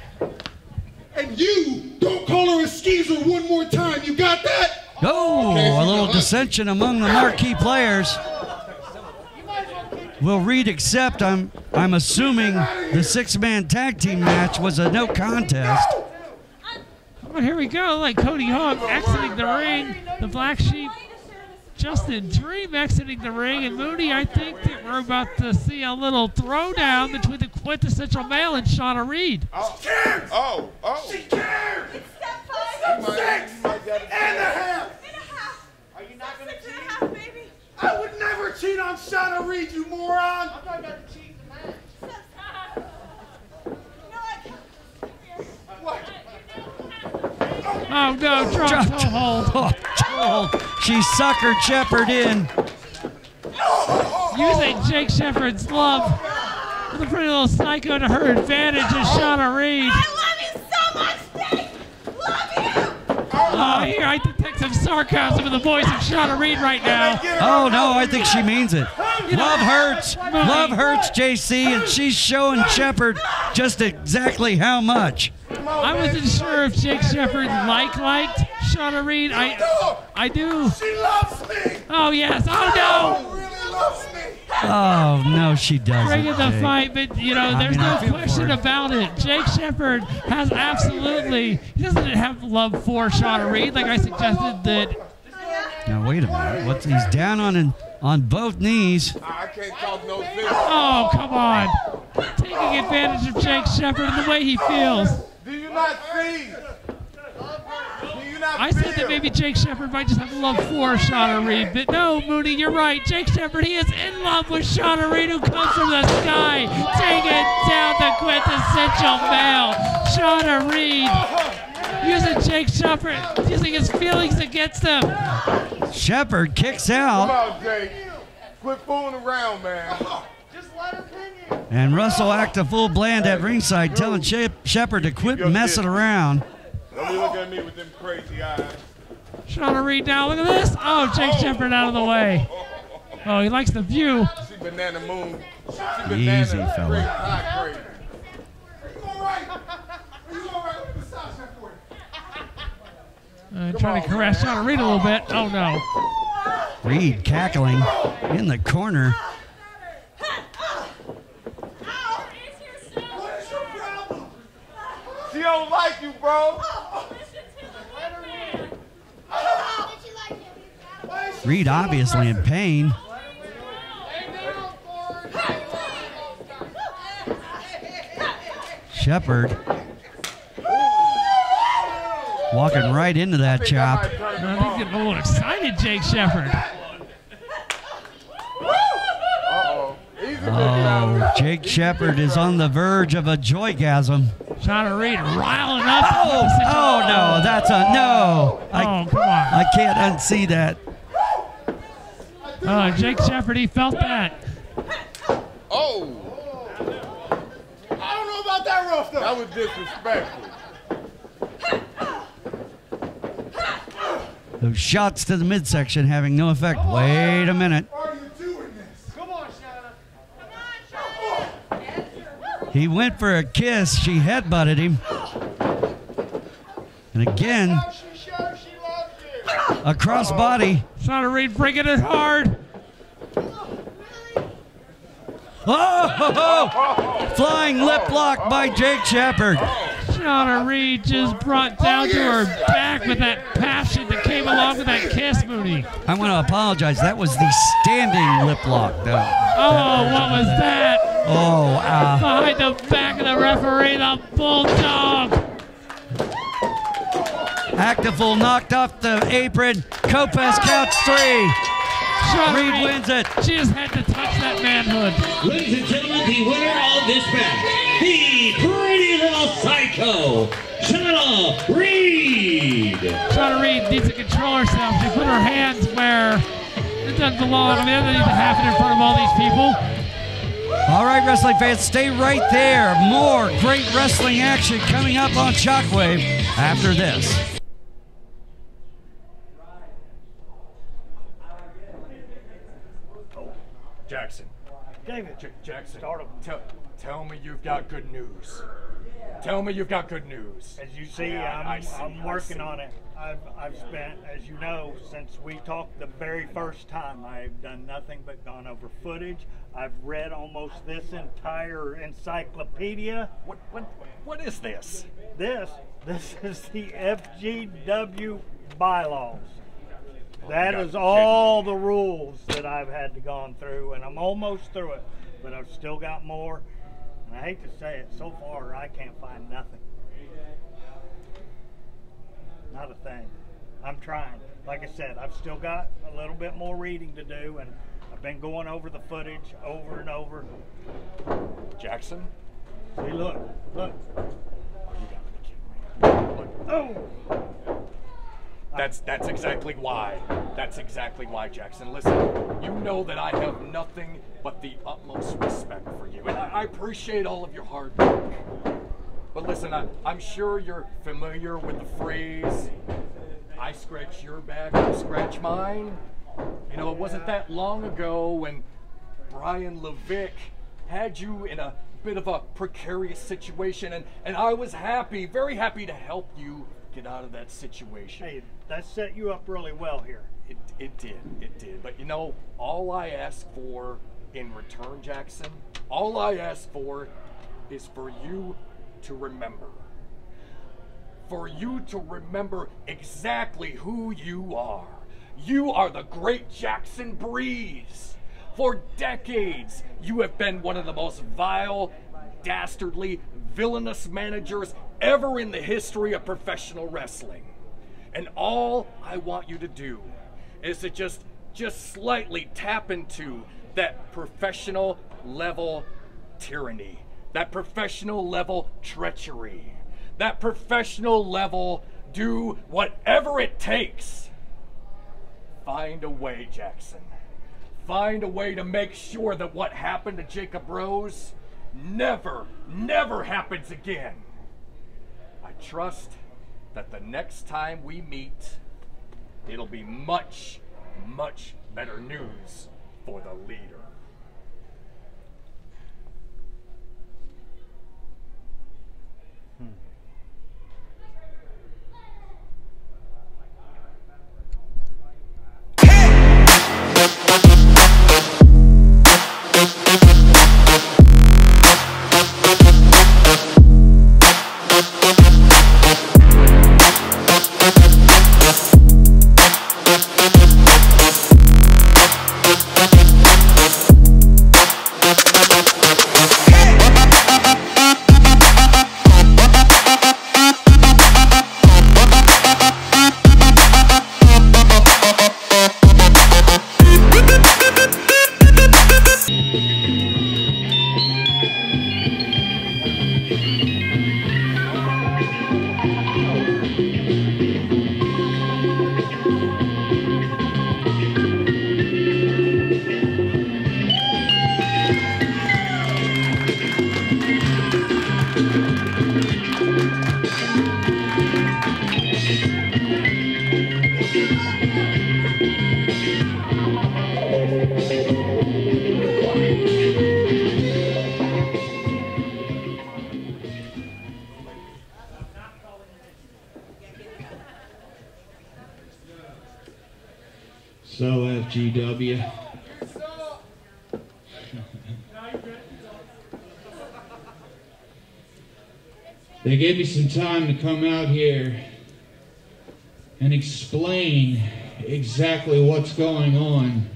Speaker 8: and you don't call her a skeezer one more time. You got that?
Speaker 1: Oh, a little dissension among the marquee players. Will Reed accept? I'm assuming the 6-man tag team match was a no contest.
Speaker 2: Well, here we go, like Cody Hawk exiting the ring, the Black Sheep, Justin Dream exiting the ring, and Mooney, I think that we're about to see a little throwdown between the quintessential male and Shauna Reed.
Speaker 8: She cares!
Speaker 9: Oh.
Speaker 8: She cares!
Speaker 7: It's step 5.
Speaker 8: Step 6 and a half!
Speaker 7: Are you not going to cheat? Baby.
Speaker 8: I would never cheat on Shauna Reed, you moron!
Speaker 7: I'm talking about the cheat the match.
Speaker 8: What?
Speaker 2: Oh no, drop toe hold.
Speaker 1: Oh, toe hold. She suckered Shepard in.
Speaker 2: Using Jake Shepard's love with a pretty little psycho to her advantage is Shauna Reed.
Speaker 7: I love you so much, Jake! Love you!
Speaker 2: Oh, here I detect some sarcasm in the voice of Shauna Reed right now.
Speaker 1: Oh, no, I think she means it. Love hurts. Love hurts, JC, and she's showing Shepard just exactly how much.
Speaker 2: I wasn't sure if Jake Shepard liked Shauna Reed. I do.
Speaker 8: She loves me!
Speaker 2: Oh, yes. Oh, no.
Speaker 8: She really loves me!
Speaker 1: Oh, no, she doesn't.
Speaker 2: Bringing the
Speaker 1: Jake.
Speaker 2: fight, but, you know, there's
Speaker 1: I
Speaker 2: no
Speaker 1: feel
Speaker 2: question
Speaker 1: for her.
Speaker 2: about it. Jake Shepard has absolutely, he doesn't have love for Shauna Reed, like I suggested that.
Speaker 1: Now, wait a minute. He's down on both knees.
Speaker 9: I can't talk no sense.
Speaker 2: Oh, come on. Taking advantage of Jake Shepard and the way he feels.
Speaker 9: Do you not see?
Speaker 2: I said that maybe Jake Shepard might just have love for Shauna Reed, but no, Mooney, you're right. Jake Shepard, he is in love with Shauna Reed, who comes from the sky, taking down the quintessential male, Shauna Reed, using Jake Shepard, using his feelings against him.
Speaker 1: Shepard kicks
Speaker 9: Come
Speaker 1: out,
Speaker 9: on, Jake. Quit fooling around, man.
Speaker 7: Just let her pin you.
Speaker 1: and Russell Act a full Bland at ringside telling Shepard to quit messing around.
Speaker 9: Don't be looking at me with them crazy eyes.
Speaker 2: Shauna Reed now, look at this. Oh, Jake Shepard out of the way. Oh, he likes the view.
Speaker 9: She banana moon. She banana
Speaker 1: Easy, fella.
Speaker 9: great, high grade.
Speaker 8: Are you all right? Are you all right? Let me massage that for you.
Speaker 2: Trying to caress Shauna Reed a little bit. Oh, no.
Speaker 1: Reed cackling in the corner.
Speaker 8: What is your problem?
Speaker 9: She don't like you, bro.
Speaker 1: Reed obviously in pain. Shepard walking right into that chop.
Speaker 2: I think getting a little excited, Jake Shepard.
Speaker 1: Oh, Jake Shepard is on the verge of a joygasm.
Speaker 2: Shauna Reed riling up.
Speaker 1: Oh no, that's a no.
Speaker 2: Oh, come on.
Speaker 1: I can't unsee that.
Speaker 2: Oh, Jake Shepard, he felt that.
Speaker 9: Oh,
Speaker 8: I don't know about that rough stuff.
Speaker 9: that was disrespectful.
Speaker 1: Those shots to the midsection having no effect. Wait a minute.
Speaker 8: Are you doing this? Come on, Shauna.
Speaker 1: He went for a kiss. She headbutted him. And again,
Speaker 8: She shows she loves you.
Speaker 1: a crossbody.
Speaker 2: Shauna Reed bringing it hard.
Speaker 1: Oh! Flying lip lock by Jake Shepard.
Speaker 2: Shauna Reed just brought down to her back with that passion that came along with that kiss, Mooney.
Speaker 1: I want to apologize. That was the standing lip lock, though.
Speaker 2: Oh, what was that?
Speaker 1: Oh,
Speaker 2: behind the back of the referee, the Bulldog.
Speaker 1: Actiful knocked off the apron. Kopes counts 3. Reed wins it.
Speaker 2: She just had to touch that manhood.
Speaker 3: Ladies and gentlemen, the winner of this match, the pretty little psycho, Shauna Reed.
Speaker 2: Shauna Reed needs to control herself. She put her hands where it doesn't belong. I mean, it doesn't need to happen in front of all these people.
Speaker 1: All right, wrestling fans, stay right there. More great wrestling action coming up on Shockwave after this.
Speaker 6: Jackson.
Speaker 7: David.
Speaker 6: Jackson. Tell me you've got good news. Tell me you've got good news.
Speaker 7: As you see, I'm working on it. I've spent, as you know, since we talked the very first time, I've done nothing but gone over footage. I've read almost this entire encyclopedia.
Speaker 6: What is this?
Speaker 7: This is the FGW bylaws. That is all the rules that I've had to gone through, and I'm almost through it, but I've still got more. And I hate to say it, so far I can't find nothing. Not a thing. I'm trying. Like I said, I've still got a little bit more reading to do, and I've been going over the footage over and over.
Speaker 6: Jackson?
Speaker 7: See, look.
Speaker 6: You gotta be kidding me. Look.
Speaker 7: Oh!
Speaker 6: That's exactly why. That's exactly why, Jackson. Listen, you know that I have nothing but the utmost respect for you, and I appreciate all of your hard work. But listen, I'm sure you're familiar with the phrase, I scratch your back, you scratch mine. You know, it wasn't that long ago when Brian Levick had you in a bit of a precarious situation, and I was happy, very happy to help you get out of that situation.
Speaker 7: Hey, that set you up really well here.
Speaker 6: It did. But you know, all I ask for in return, Jackson, all I ask for is for you to remember. For you to remember exactly who you are. You are the great Jackson Breeze. For decades, you have been one of the most vile, dastardly, villainous managers ever in the history of professional wrestling. And all I want you to do is to just slightly tap into that professional level tyranny, that professional level treachery, that professional level do whatever it takes. Find a way, Jackson. Find a way to make sure that what happened to Jacob Rose never happens again. I trust that the next time we meet, it'll be much better news for the leader.
Speaker 3: So, FGW.
Speaker 11: They gave me some time to come out here and explain exactly what's going on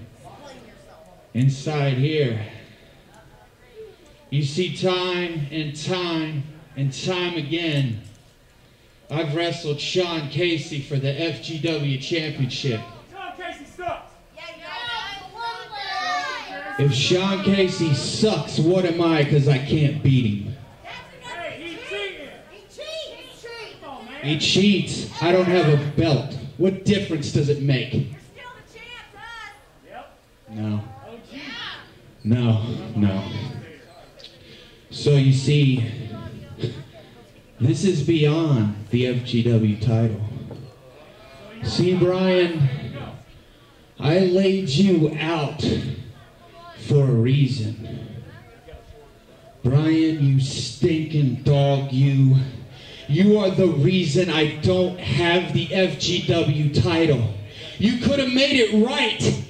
Speaker 11: inside here. You see, time and time and time again, I've wrestled Sean Casey for the FGW Championship.
Speaker 8: Sean Casey sucks.
Speaker 11: If Sean Casey sucks, what am I? Because I can't beat him.
Speaker 8: Hey, he's cheating.
Speaker 11: He cheats. I don't have a belt. What difference does it make? No. No. So you see, this is beyond the FGW title. See, Brian, I laid you out for a reason. Brian, you stinking dog, you. You are the reason I don't have the FGW title. You could have made it right.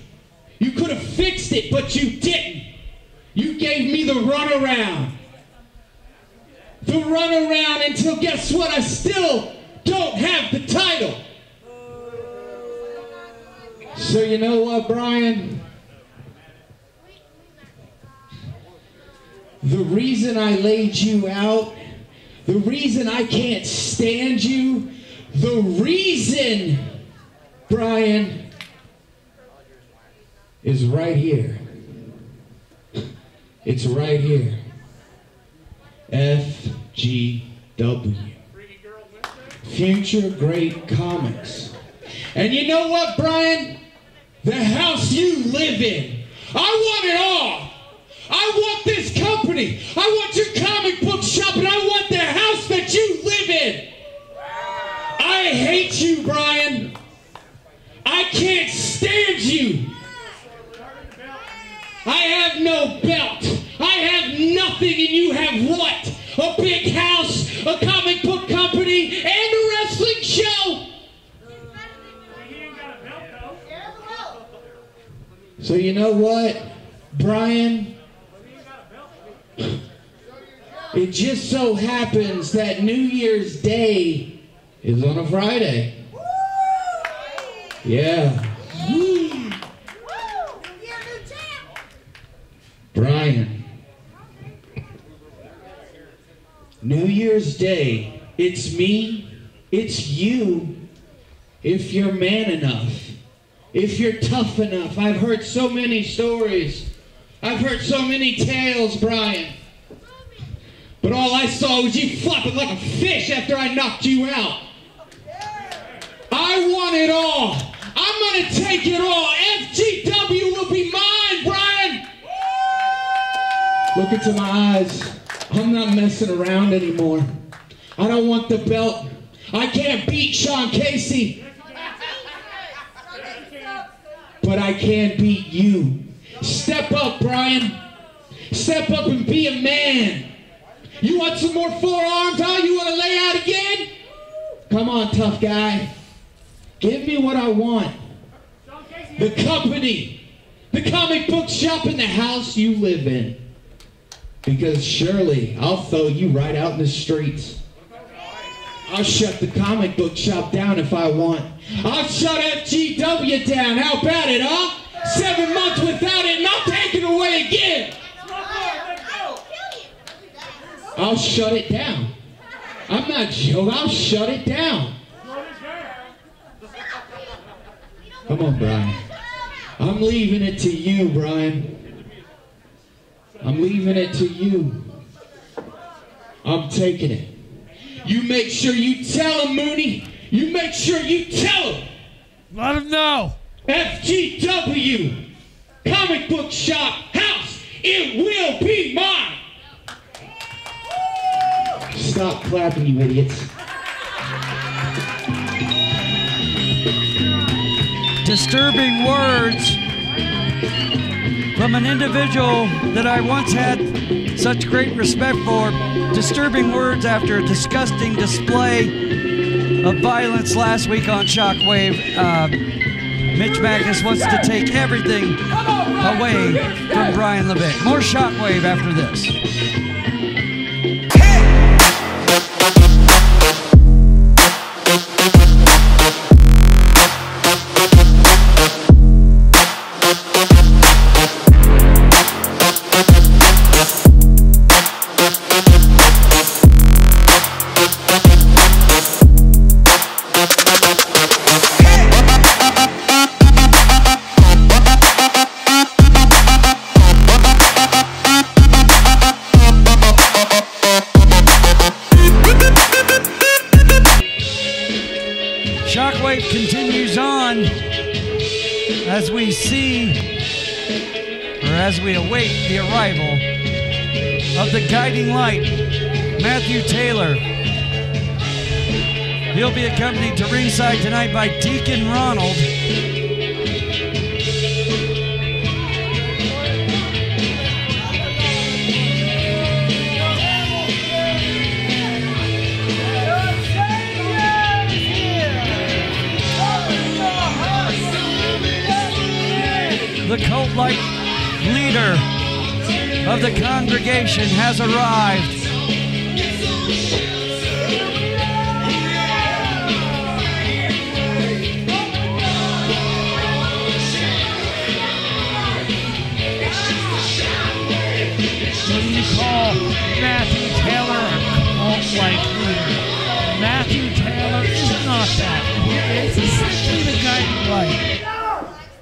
Speaker 11: You could have fixed it, but you didn't. You gave me the runaround. The runaround until, guess what? I still don't have the title. So you know what, Brian? The reason I laid you out, the reason I can't stand you, the reason, Brian, is right here. It's right here. FGW. Future Great Comics. And you know what, Brian? The house you live in. I want it all. I want this company. I want your comic book shop, and I want the house that you live in. I hate you, Brian. I can't stand you. I have no belt. I have nothing, and you have what? A big house, a comic book company, and a wrestling show. So you know what, Brian? It just so happens that New Year's Day is on a Friday. Yeah. Brian, New Year's Day, it's me, it's you, if you're man enough, if you're tough enough. I've heard so many stories. I've heard so many tales, Brian. But all I saw was you flopping like a fish after I knocked you out. I want it all. I'm going to take it all. FGW will be mine, Brian. Look into my eyes. I'm not messing around anymore. I don't want the belt. I can't beat Sean Casey. But I can beat you. Step up, Brian. Step up and be a man. You want some more forearms, huh? You want to lay out again? Come on, tough guy. Give me what I want. The company, the comic book shop, and the house you live in. Because surely I'll throw you right out in the streets. I'll shut the comic book shop down if I want. I'll shut FGW down. How about it, huh? 7 months without it, and I'll take it away again. I'll shut it down. I'm not joking. I'll shut it down. Come on, Brian. I'm leaving it to you, Brian. I'm leaving it to you. I'm taking it. You make sure you tell him, Mooney. You make sure you tell him.
Speaker 2: Let him know.
Speaker 11: FGW, comic book shop, house, it will be mine. Stop clapping, you idiots.
Speaker 1: Disturbing words from an individual that I once had such great respect for. Disturbing words after a disgusting display of violence last week on Shockwave. Mitch Magnus wants to take everything away from Brian LeVick. More Shockwave after this. on as we see, or as we await the arrival of the guiding light, Matthew Taylor. He'll be accompanied to ringside tonight by Deacon Ronald. The cult-like leader of the congregation has arrived.
Speaker 2: What do you call Matthew Taylor a cult-like leader? Matthew Taylor is not that. He is essentially the guiding light.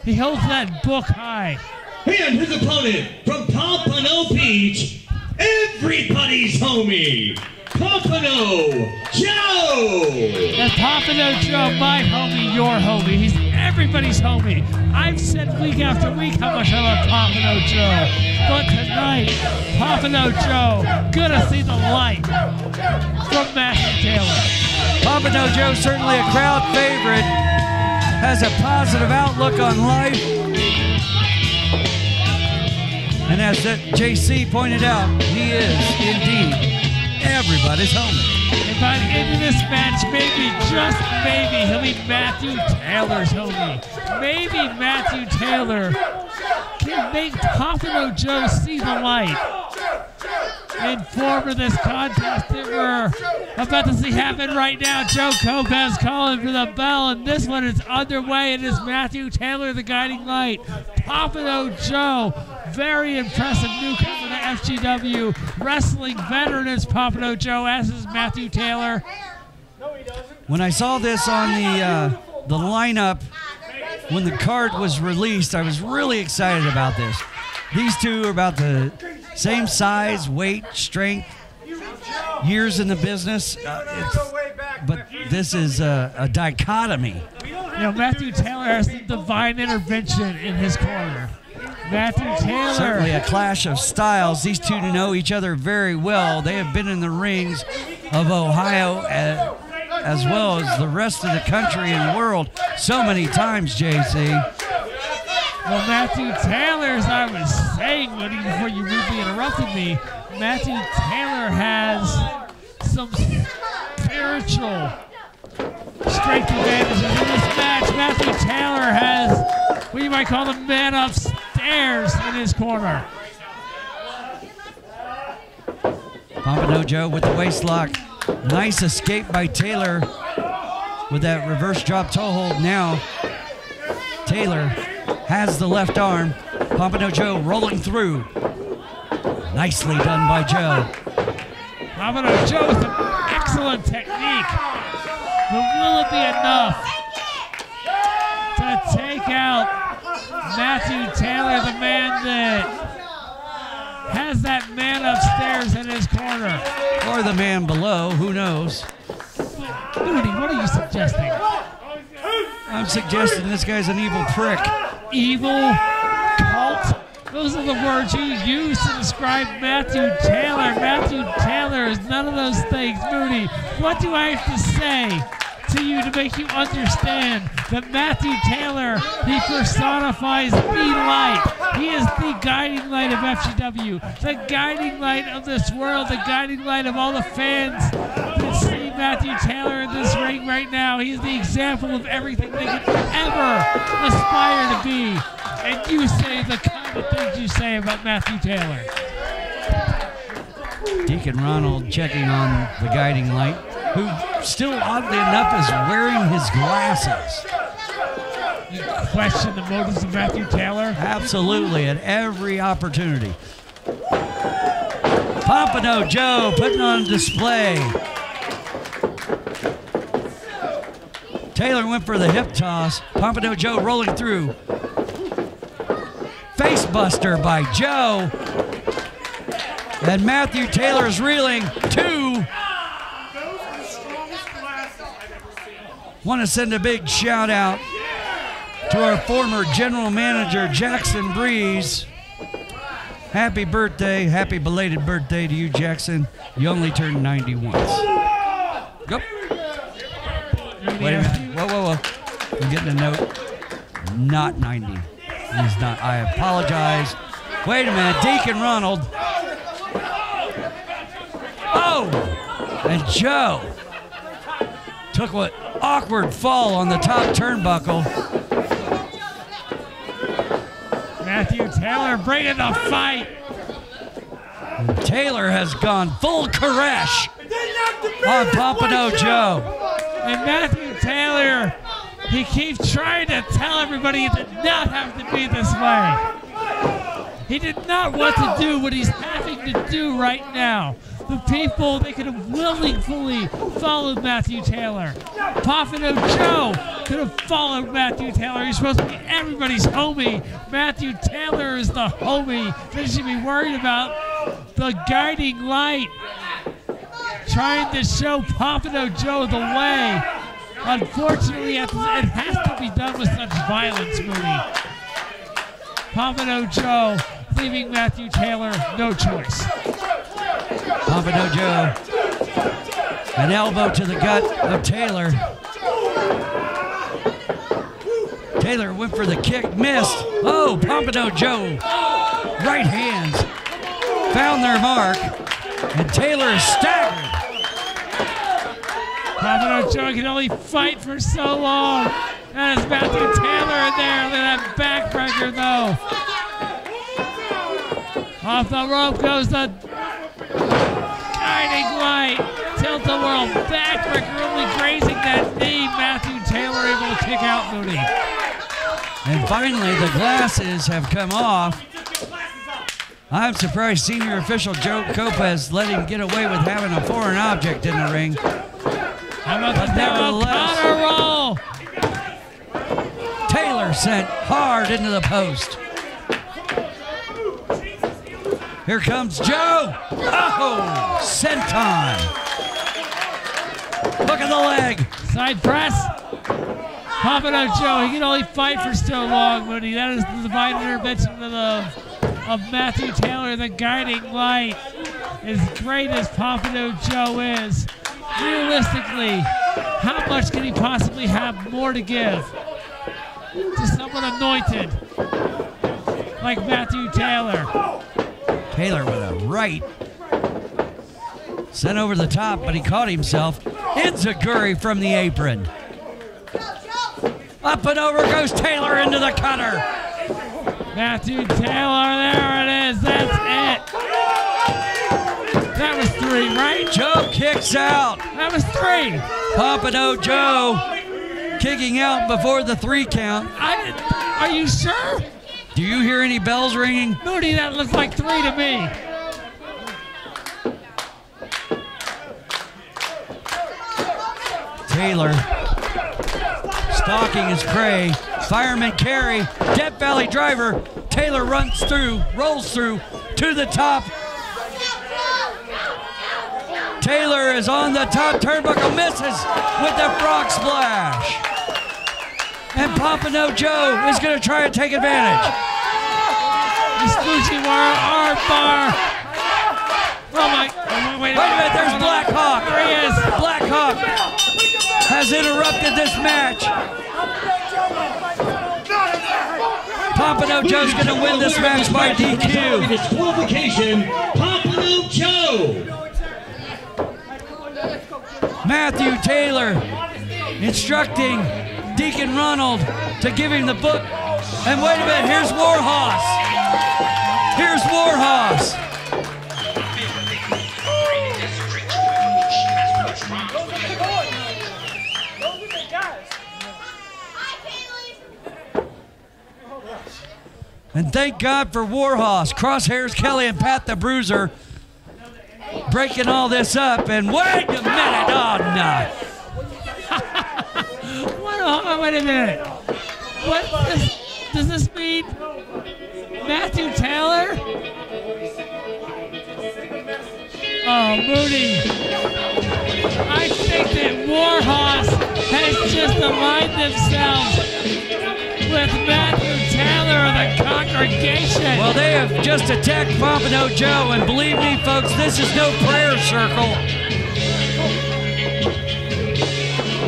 Speaker 2: He holds that book high.
Speaker 3: And his opponent from Pompano Beach, everybody's homie, Pompano Joe!
Speaker 2: And Pompano Joe, my homie, your homie. He's everybody's homie. I've said week after week how much I love Pompano Joe. But tonight, Pompano Joe, gonna see the light from Matthew Taylor.
Speaker 1: Pompano Joe, certainly a crowd favorite, has a positive outlook on life. And as JC pointed out, he is indeed everybody's homie.
Speaker 2: And by the end of this match, maybe, just maybe, he'll be Matthew Taylor's homie. Maybe Matthew Taylor can make Pompano Joe see the light. In form of this contest that we're about to see happen right now, Joe Copaz calling for the bell, and this one is underway. It is Matthew Taylor, the guiding light. Pompano Joe, very impressive newcomer to FGW. Wrestling veteran is Pompano Joe, as is Matthew Taylor.
Speaker 1: When I saw this on the lineup, when the card was released, I was really excited about this. These two are about the same size, weight, strength, years in the business. But this is a dichotomy.
Speaker 2: You know, Matthew Taylor has the divine intervention in his corner. Matthew Taylor.
Speaker 1: Certainly a clash of styles. These two know each other very well. They have been in the rings of Ohio as well as the rest of the country and world so many times, JC.
Speaker 2: Well, Matthew Taylor, as I was saying before you rudely interrupted me, Matthew Taylor has some spiritual strength advantages in this match. Matthew Taylor has what you might call the man upstairs in his corner.
Speaker 1: Pompano Joe with the waist lock. Nice escape by Taylor with that reverse drop toe hold. Now Taylor has the left arm. Pompano Joe rolling through. Nicely done by Joe.
Speaker 2: Pompano Joe with an excellent technique. But will it be enough to take out Matthew Taylor, the man that has that man upstairs in his corner?
Speaker 1: Or the man below, who knows?
Speaker 2: Moody, what are you suggesting?
Speaker 1: I'm suggesting this guy's an evil prick.
Speaker 2: Evil, cult, those are the words you use to describe Matthew Taylor. Matthew Taylor is none of those things. Moody, what do I have to say to you to make you understand that Matthew Taylor, he personifies the light. He is the guiding light of FGW, the guiding light of this world, the guiding light of all the fans that see Matthew Taylor in this ring right now. He's the example of everything they could ever aspire to be. And you say the kind of things you say about Matthew Taylor.
Speaker 1: Deacon Ronald checking on the guiding light, who still oddly enough is wearing his glasses.
Speaker 2: You question the motives of Matthew Taylor?
Speaker 1: Absolutely, at every opportunity. Pompano Joe putting on display. Taylor went for the hip toss. Pompano Joe rolling through. Face buster by Joe. And Matthew Taylor's reeling. 2. Want to send a big shout out to our former general manager, Jackson Breeze. Happy birthday, happy belated birthday to you, Jackson. You only turned 90 once. Go. Wait a minute. Whoa. I'm getting a note. Not 90. He's not. I apologize. Wait a minute. Deacon Ronald. Oh! And Joe took an awkward fall on the top turnbuckle.
Speaker 2: Matthew Taylor bringing the fight.
Speaker 1: And Taylor has gone full Koresh on Pompano Joe.
Speaker 2: And Matthew Taylor, he keeps trying to tell everybody it did not have to be this way. He did not want to do what he's having to do right now. The people, they could have willingly followed Matthew Taylor. Pompano Joe could have followed Matthew Taylor. He's supposed to be everybody's homie. Matthew Taylor is the homie. They should be worried about the guiding light, trying to show Pompano Joe the way. Unfortunately, it has to be done with such violence, Mooney. Pompano Joe leaving Matthew Taylor no choice.
Speaker 1: Pompano Joe, an elbow to the gut of Taylor. Taylor went for the kick, missed. Oh, Pompano Joe, right hands, found their mark, and Taylor is staggered.
Speaker 2: Pompano Joe can only fight for so long. That is Matthew Taylor in there. Look at that backbreaker, though. Off the rope goes the guiding light. Tilt-a-whirl backbreaker, only grazing that knee. Matthew Taylor able to kick out Mooney.
Speaker 1: And finally, the glasses have come off. I'm surprised senior official Joe Copez let him get away with having a foreign object in the ring.
Speaker 2: How about the counter roll?
Speaker 1: Taylor sent hard into the post. Here comes Joe. Oh, senton. Look at the leg.
Speaker 2: Side press. Pompano Joe, he can only fight for so long, Mooney. That is the divine intervention of Matthew Taylor, the guiding light. As great as Pompano Joe is, realistically, how much can he possibly have more to give to someone anointed like Matthew Taylor?
Speaker 1: Taylor with a right. Sent over the top, but he caught himself. Enziguri from the apron. Up and over goes Taylor into the cutter.
Speaker 2: Matthew Taylor, there it is. That's it. That was 3, right?
Speaker 1: Joe kicks out.
Speaker 2: That was 3.
Speaker 1: Pompano Joe kicking out before the 3 count.
Speaker 2: Are you sure?
Speaker 1: Do you hear any bells ringing?
Speaker 2: Mooney, that looked like 3 to me.
Speaker 1: Taylor stalking his prey. Fireman carry. Death Valley driver. Taylor runs through, rolls through to the top. Taylor is on the top turnbuckle, misses with the frog splash. And Pompano Joe is going to try and take advantage.
Speaker 2: The Fujiwara arm bar. Oh my, wait a minute,
Speaker 1: there's Black Hawk.
Speaker 2: There he is.
Speaker 1: Black Hawk has interrupted this match. Pompano Joe's going to win this match by DQ.
Speaker 3: Disqualification, Pompano Joe.
Speaker 1: Matthew Taylor instructing Deacon Ronald to give him the book. And wait a minute, here's Warhorse. Here's Warhorse. And thank God for Warhorse, Crosshairs Kelly and Pat the Bruiser breaking all this up. And wait a minute, oh no.
Speaker 2: Wait a minute. What does this mean? Matthew Taylor? Oh, Mooney. I think that Warhorse has just aligned themselves with Matthew Taylor of the congregation.
Speaker 1: Well, they have just attacked Pompano Joe, and believe me, folks, this is no prayer circle.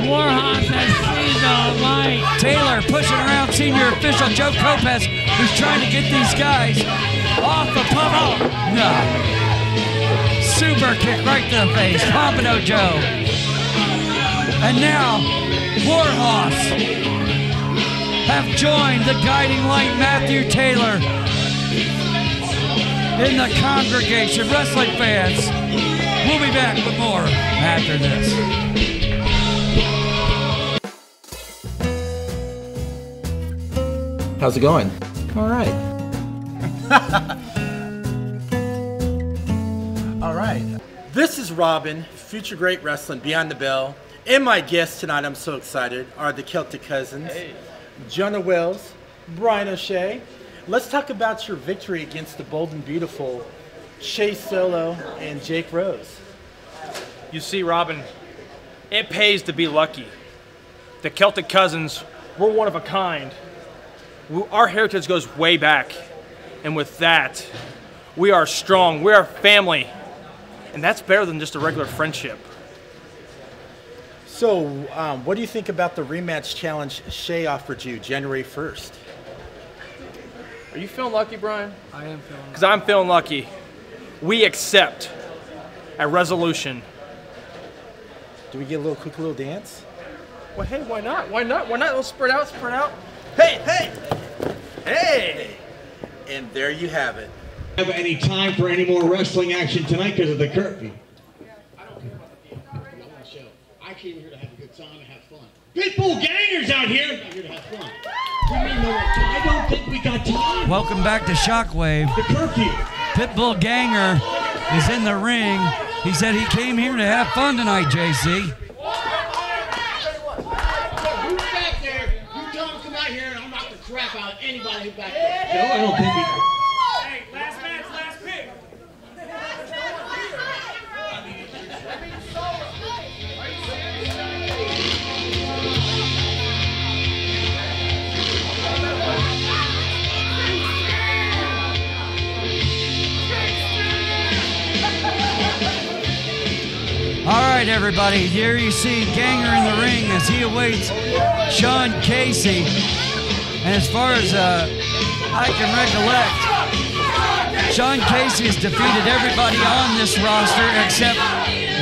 Speaker 2: Warhorse has seen the light.
Speaker 1: Taylor pushing around senior official Joe Kopes, who's trying to get these guys off the pummel. No. Super kick right to the face. Pompano Joe. And now, Warhorse have joined the guiding light, Matthew Taylor, in the congregation. Wrestling fans, we'll be back with more after this.
Speaker 12: How's it going? All right. All right. This is Robin, Future Great Wrestling, Beyond the Bell. And my guests tonight, I'm so excited, are the Celtic Cousins, Jonah Wells, Brian O'Shea. Let's talk about your victory against the bold and beautiful Shea Solo and Jake Rose.
Speaker 13: You see, Robin, it pays to be lucky. The Celtic Cousins, we're one of a kind. Our heritage goes way back. And with that, we are strong. We are family. And that's better than just a regular friendship.
Speaker 12: So, what do you think about the rematch challenge Shea offered you January 1st?
Speaker 13: Are you feeling lucky, Brian?
Speaker 2: I am feeling lucky.
Speaker 13: Because I'm feeling lucky. We accept a resolution.
Speaker 12: Do we get a quick little dance?
Speaker 13: Well, hey, why not? Why not? Why not? Let's spread out, spread out. Hey, hey! Hey!
Speaker 12: And there you have it.
Speaker 3: Have any time for any more wrestling action tonight because of the curfew?
Speaker 10: I came here to have a good time and have fun.
Speaker 3: Pitbull Gangers out here.
Speaker 10: I'm here to have fun.
Speaker 3: I don't think we got time.
Speaker 1: Welcome back to Shockwave.
Speaker 3: The curfew.
Speaker 1: Pitbull Ganger is in the ring. He said he came here to have fun tonight, JC.
Speaker 10: Who's back there? You tell him to come out here and I'll knock the crap out of anybody who's back there.
Speaker 3: No, I don't think we...
Speaker 8: Hey, last match, last pick.
Speaker 1: All right, everybody. Here you see Ganger in the ring as he awaits Sean Casey. And as far as I can recollect, Sean Casey has defeated everybody on this roster except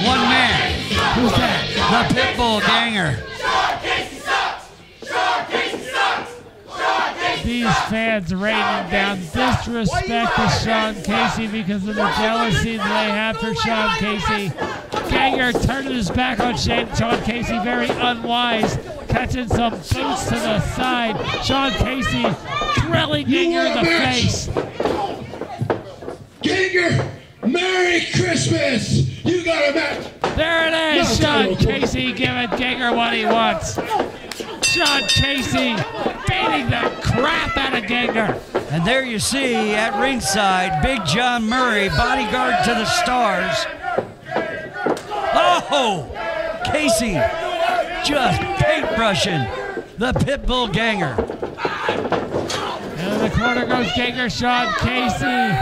Speaker 1: one man. Who's that? The Pitbull Ganger.
Speaker 2: These fans raining down disrespect to Sean Casey because of the jealousy that they have for Sean Casey. Ganger turning his back on Sean Casey, very unwise, catching some boots to the side. Sean Casey drilling Ganger in the face.
Speaker 10: Ganger, Merry Christmas! You got a match!
Speaker 2: There it is, Sean Casey giving Ganger what he wants. Sean Casey beating the crap out of Ganger.
Speaker 1: And there you see at ringside, Big John Murray, bodyguard to the stars. Oh, Casey just paintbrushing the Pitbull Ganger.
Speaker 2: And in the corner goes Ganger, Sean Casey.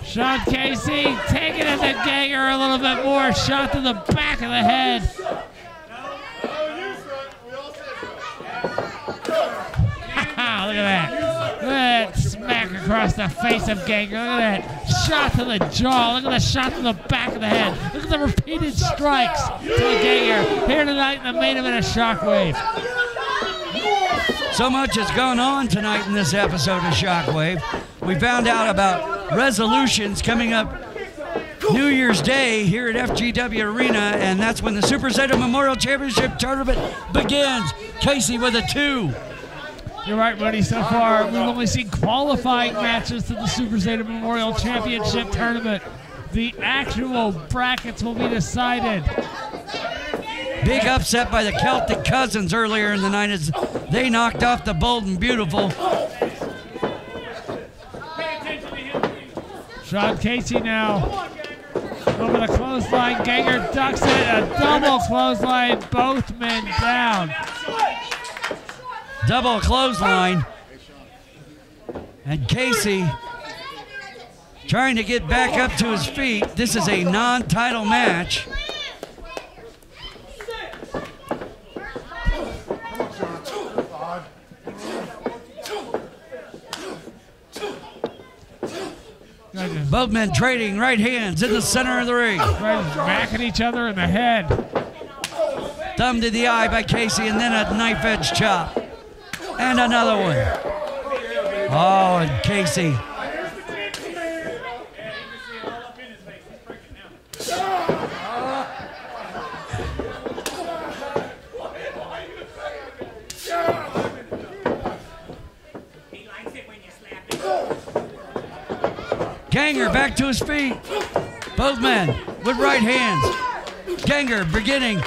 Speaker 2: Sean Casey taking it to Ganger a little bit more. Shot to the back of the head. Look at that. Look at that smack across the face of Ganger. Look at that shot to the jaw. Look at the shot to the back of the head. Look at the repeated strikes to Ganger here tonight in the main event of Shockwave.
Speaker 1: So much has gone on tonight in this episode of Shockwave. We found out about resolutions coming up New Year's Day here at FGW Arena, and that's when the Super Zeta Memorial Championship Tournament begins. Casey with a 2.
Speaker 2: You're right, buddy. So far, we've only seen qualifying matches to the Super Zeta Memorial Championship Tournament. The actual brackets will be decided.
Speaker 1: Big upset by the Celtic Cousins earlier in the night as they knocked off the Bold and Beautiful.
Speaker 2: Sean Casey now over the clothesline. Ganger ducks it. A double clothesline. Both men down.
Speaker 1: Double clothesline. And Casey trying to get back up to his feet. This is a non-title match. Both men trading right hands in the center of the ring.
Speaker 2: Backing each other in the head.
Speaker 1: Thumb to the eye by Casey, and then a knife edge chop. And another one. Oh, and Casey. Ganger back to his feet. Both men with right hands. Ganger beginning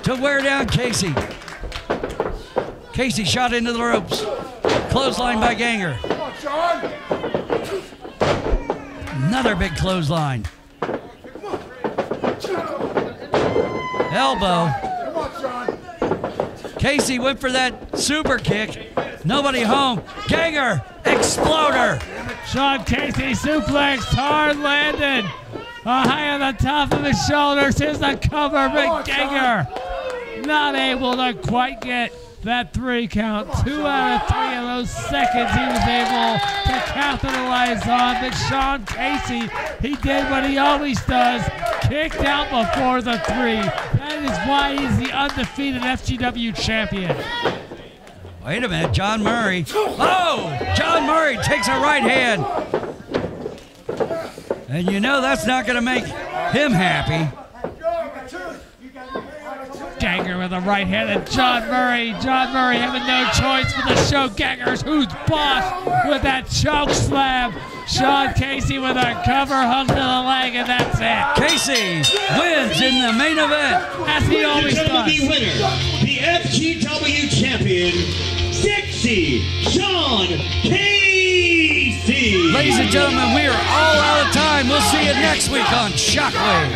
Speaker 1: to wear down Casey. Casey shot into the ropes. Clothesline by Ganger. Another big clothesline. Elbow. Casey went for that super kick. Nobody home. Ganger. Exploder.
Speaker 2: Sean Casey suplex, hard landed. High on the top of his shoulders. Here's the cover, but Ganger not able to quite get that 3 count. 2 out of 3 of those seconds he was able to capitalize on. But Sean Casey, he did what he always does, kicked out before the 3. That is why he's the undefeated FGW champion.
Speaker 1: Wait a minute, John Murray. Oh, John Murray takes a right hand. And you know that's not going to make him happy.
Speaker 2: Ganger with a right hand, and John Murray having no choice but to show Ganger's who's boss with that choke slam. Sean Casey with a cover, hung to the leg, and that's it.
Speaker 1: Casey wins in the main event.
Speaker 2: As he always does.
Speaker 3: The winner, the FGW champion, Dixie Sean Casey.
Speaker 1: Ladies and gentlemen, we are all out of time. We'll see you next week on Shockwave.